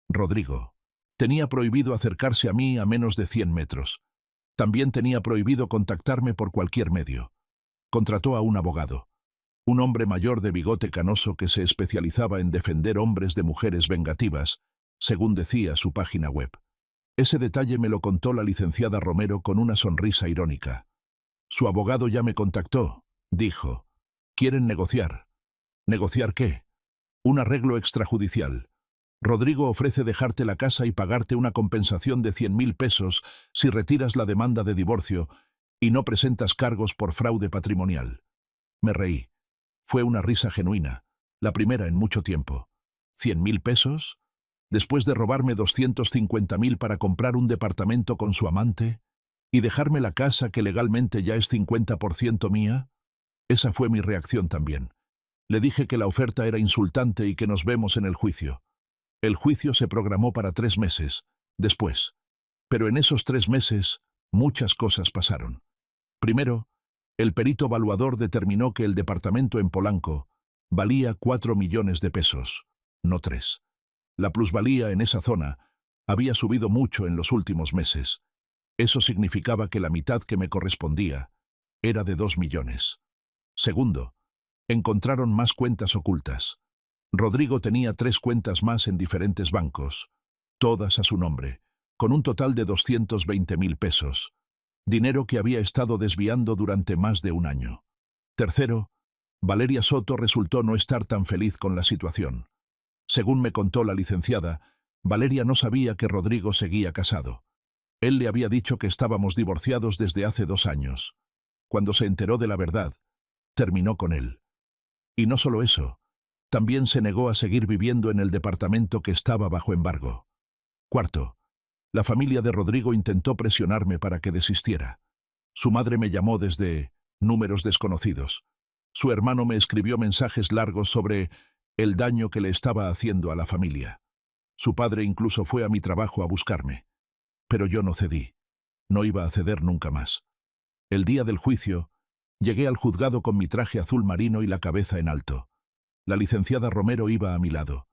Rodrigo tenía prohibido acercarse a mí a menos de 100 metros. También tenía prohibido contactarme por cualquier medio. Contrató a un abogado, un hombre mayor de bigote canoso que se especializaba en defender hombres de mujeres vengativas, según decía su página web. Ese detalle me lo contó la licenciada Romero con una sonrisa irónica. «Su abogado ya me contactó», dijo. «Quieren negociar». «¿Negociar qué?» «Un arreglo extrajudicial. Rodrigo ofrece dejarte la casa y pagarte una compensación de 100.000 pesos si retiras la demanda de divorcio y no presentas cargos por fraude patrimonial». Me reí. Fue una risa genuina, la primera en mucho tiempo. ¿100.000 pesos? Después de robarme 250.000 para comprar un departamento con su amante y dejarme la casa que legalmente ya es 50% mía. Esa fue mi reacción también. Le dije que la oferta era insultante y que nos vemos en el juicio. El juicio se programó para 3 meses, después. Pero en esos 3 meses, muchas cosas pasaron. Primero, el perito evaluador determinó que el departamento en Polanco valía 4 millones de pesos, no 3. La plusvalía en esa zona había subido mucho en los últimos meses. Eso significaba que la mitad que me correspondía era de 2 millones. Segundo, encontraron más cuentas ocultas. Rodrigo tenía 3 cuentas más en diferentes bancos, todas a su nombre, con un total de 220.000 pesos, dinero que había estado desviando durante más de un año. Tercero, Valeria Soto resultó no estar tan feliz con la situación. Según me contó la licenciada, Valeria no sabía que Rodrigo seguía casado. Él le había dicho que estábamos divorciados desde hace 2 años. Cuando se enteró de la verdad, terminó con él. Y no solo eso, también se negó a seguir viviendo en el departamento que estaba bajo embargo. Cuarto, la familia de Rodrigo intentó presionarme para que desistiera. Su madre me llamó desde números desconocidos. Su hermano me escribió mensajes largos sobre el daño que le estaba haciendo a la familia. Su padre incluso fue a mi trabajo a buscarme. Pero yo no cedí. No iba a ceder nunca más. El día del juicio, llegué al juzgado con mi traje azul marino y la cabeza en alto. La licenciada Romero iba a mi lado.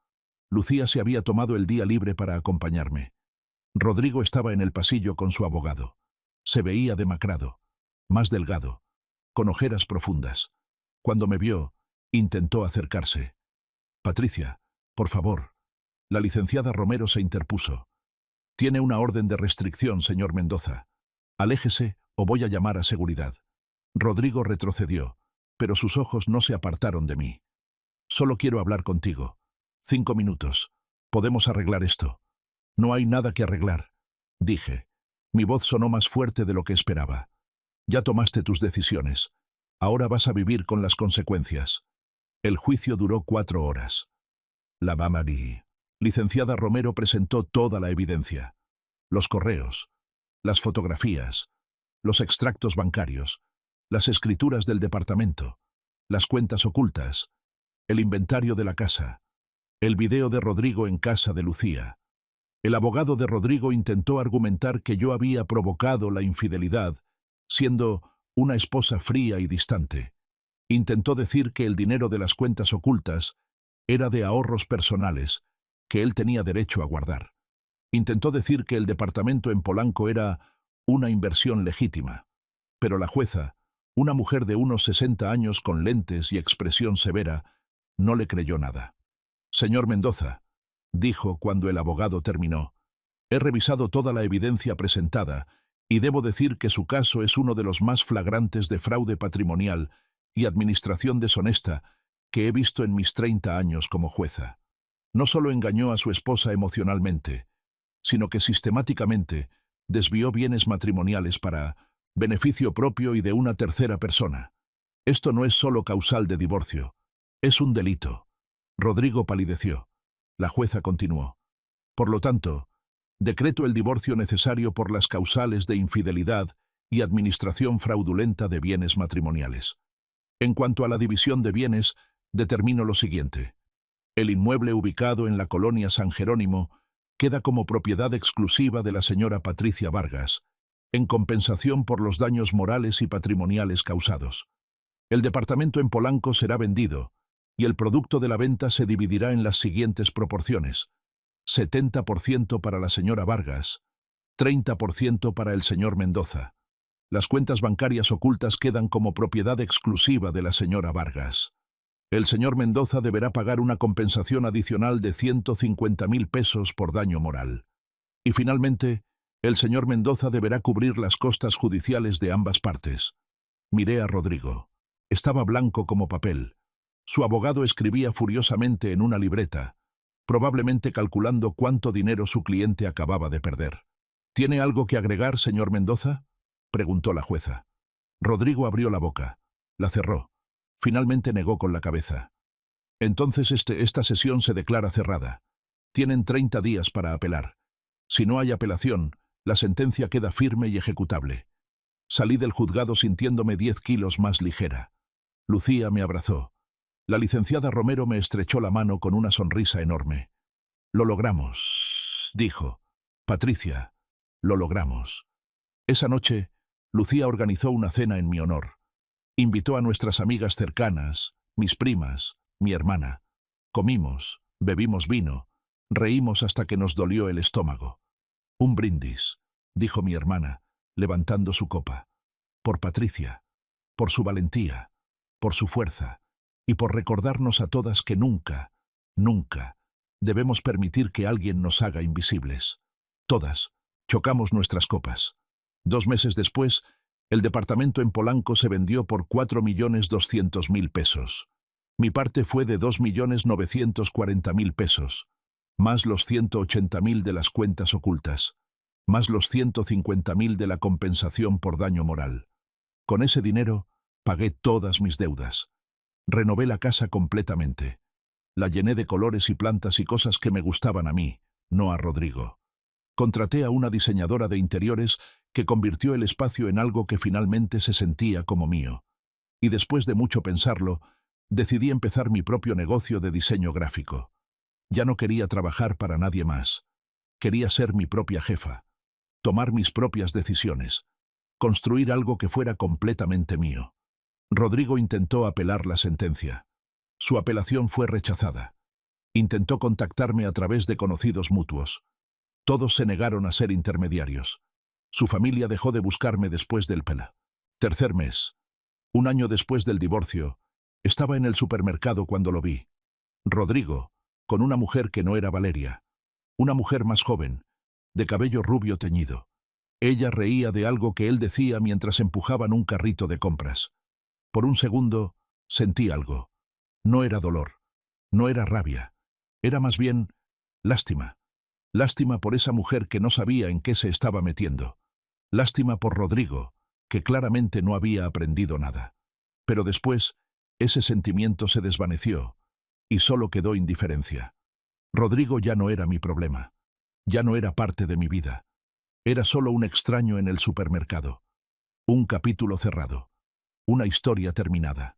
Lucía se había tomado el día libre para acompañarme. Rodrigo estaba en el pasillo con su abogado. Se veía demacrado, más delgado, con ojeras profundas. Cuando me vio, intentó acercarse. «Patricia, por favor». La licenciada Romero se interpuso. «Tiene una orden de restricción, señor Mendoza. Aléjese o voy a llamar a seguridad. Rodrigo retrocedió, pero sus ojos no se apartaron de mí. Solo quiero hablar contigo. 5 minutos. Podemos arreglar esto. No hay nada que arreglar, dije. Mi voz sonó más fuerte de lo que esperaba. Ya tomaste tus decisiones. Ahora vas a vivir con las consecuencias. El juicio duró 4 horas. La Bamari. Licenciada Romero presentó toda la evidencia. Los correos, las fotografías, los extractos bancarios, las escrituras del departamento, las cuentas ocultas, el inventario de la casa, el video de Rodrigo en casa de Lucía. El abogado de Rodrigo intentó argumentar que yo había provocado la infidelidad, siendo una esposa fría y distante. Intentó decir que el dinero de las cuentas ocultas era de ahorros personales, que él tenía derecho a guardar. Intentó decir que el departamento en Polanco era una inversión legítima. Pero la jueza, una mujer de unos 60 años con lentes y expresión severa, no le creyó nada. Señor Mendoza, dijo cuando el abogado terminó, he revisado toda la evidencia presentada y debo decir que su caso es uno de los más flagrantes de fraude patrimonial y administración deshonesta que he visto en mis 30 años como jueza. No solo engañó a su esposa emocionalmente, sino que sistemáticamente desvió bienes matrimoniales para beneficio propio y de una tercera persona. Esto no es solo causal de divorcio, es un delito. Rodrigo palideció. La jueza continuó. Por lo tanto, decreto el divorcio necesario por las causales de infidelidad y administración fraudulenta de bienes matrimoniales. En cuanto a la división de bienes, determino lo siguiente. El inmueble ubicado en la colonia San Jerónimo queda como propiedad exclusiva de la señora Patricia Vargas, en compensación por los daños morales y patrimoniales causados. El departamento en Polanco será vendido, y el producto de la venta se dividirá en las siguientes proporciones: 70% para la señora Vargas, 30% para el señor Mendoza. Las cuentas bancarias ocultas quedan como propiedad exclusiva de la señora Vargas. El señor Mendoza deberá pagar una compensación adicional de 150.000 pesos por daño moral. Y finalmente, el señor Mendoza deberá cubrir las costas judiciales de ambas partes. Miré a Rodrigo. Estaba blanco como papel. Su abogado escribía furiosamente en una libreta, probablemente calculando cuánto dinero su cliente acababa de perder. ¿Tiene algo que agregar, señor Mendoza?, preguntó la jueza. Rodrigo abrió la boca. La cerró. Finalmente negó con la cabeza. Entonces esta sesión se declara cerrada. Tienen 30 días para apelar. Si no hay apelación, la sentencia queda firme y ejecutable. Salí del juzgado sintiéndome 10 kilos más ligera. Lucía me abrazó. La licenciada Romero me estrechó la mano con una sonrisa enorme. Lo logramos, dijo. Patricia, lo logramos. Esa noche, Lucía organizó una cena en mi honor. Invitó a nuestras amigas cercanas, mis primas, mi hermana. Comimos, bebimos vino, reímos hasta que nos dolió el estómago. Un brindis, dijo mi hermana, levantando su copa. Por Patricia, por su valentía, por su fuerza, y por recordarnos a todas que nunca, nunca, debemos permitir que alguien nos haga invisibles. Todas, chocamos nuestras copas. 2 meses después, el departamento en Polanco se vendió por 4.200.000 pesos. Mi parte fue de 2.940.000 pesos, más los 180.000 de las cuentas ocultas, más los 150.000 de la compensación por daño moral. Con ese dinero, pagué todas mis deudas. Renové la casa completamente. La llené de colores y plantas y cosas que me gustaban a mí, no a Rodrigo. Contraté a una diseñadora de interiores que convirtió el espacio en algo que finalmente se sentía como mío. Y después de mucho pensarlo, decidí empezar mi propio negocio de diseño gráfico. Ya no quería trabajar para nadie más. Quería ser mi propia jefa, tomar mis propias decisiones, construir algo que fuera completamente mío. Rodrigo intentó apelar la sentencia. Su apelación fue rechazada. Intentó contactarme a través de conocidos mutuos. Todos se negaron a ser intermediarios. Su familia dejó de buscarme después del tercer mes. 1 año después del divorcio, estaba en el supermercado cuando lo vi. Rodrigo, con una mujer que no era Valeria. Una mujer más joven, de cabello rubio teñido. Ella reía de algo que él decía mientras empujaban un carrito de compras. Por un segundo, sentí algo. No era dolor, no era rabia, era más bien lástima. Lástima por esa mujer que no sabía en qué se estaba metiendo. Lástima por Rodrigo, que claramente no había aprendido nada. Pero después, ese sentimiento se desvaneció y solo quedó indiferencia. Rodrigo ya no era mi problema. Ya no era parte de mi vida. Era solo un extraño en el supermercado. Un capítulo cerrado. Una historia terminada.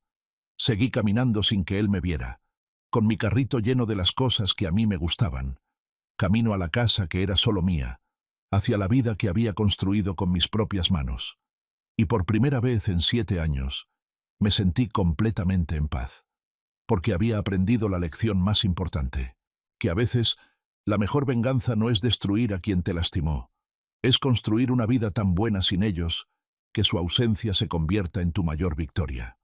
Seguí caminando sin que él me viera, con mi carrito lleno de las cosas que a mí me gustaban. Camino a la casa que era solo mía, hacia la vida que había construido con mis propias manos. Y por primera vez en 7 años, me sentí completamente en paz. Porque había aprendido la lección más importante, que a veces la mejor venganza no es destruir a quien te lastimó, es construir una vida tan buena sin ellos que su ausencia se convierta en tu mayor victoria.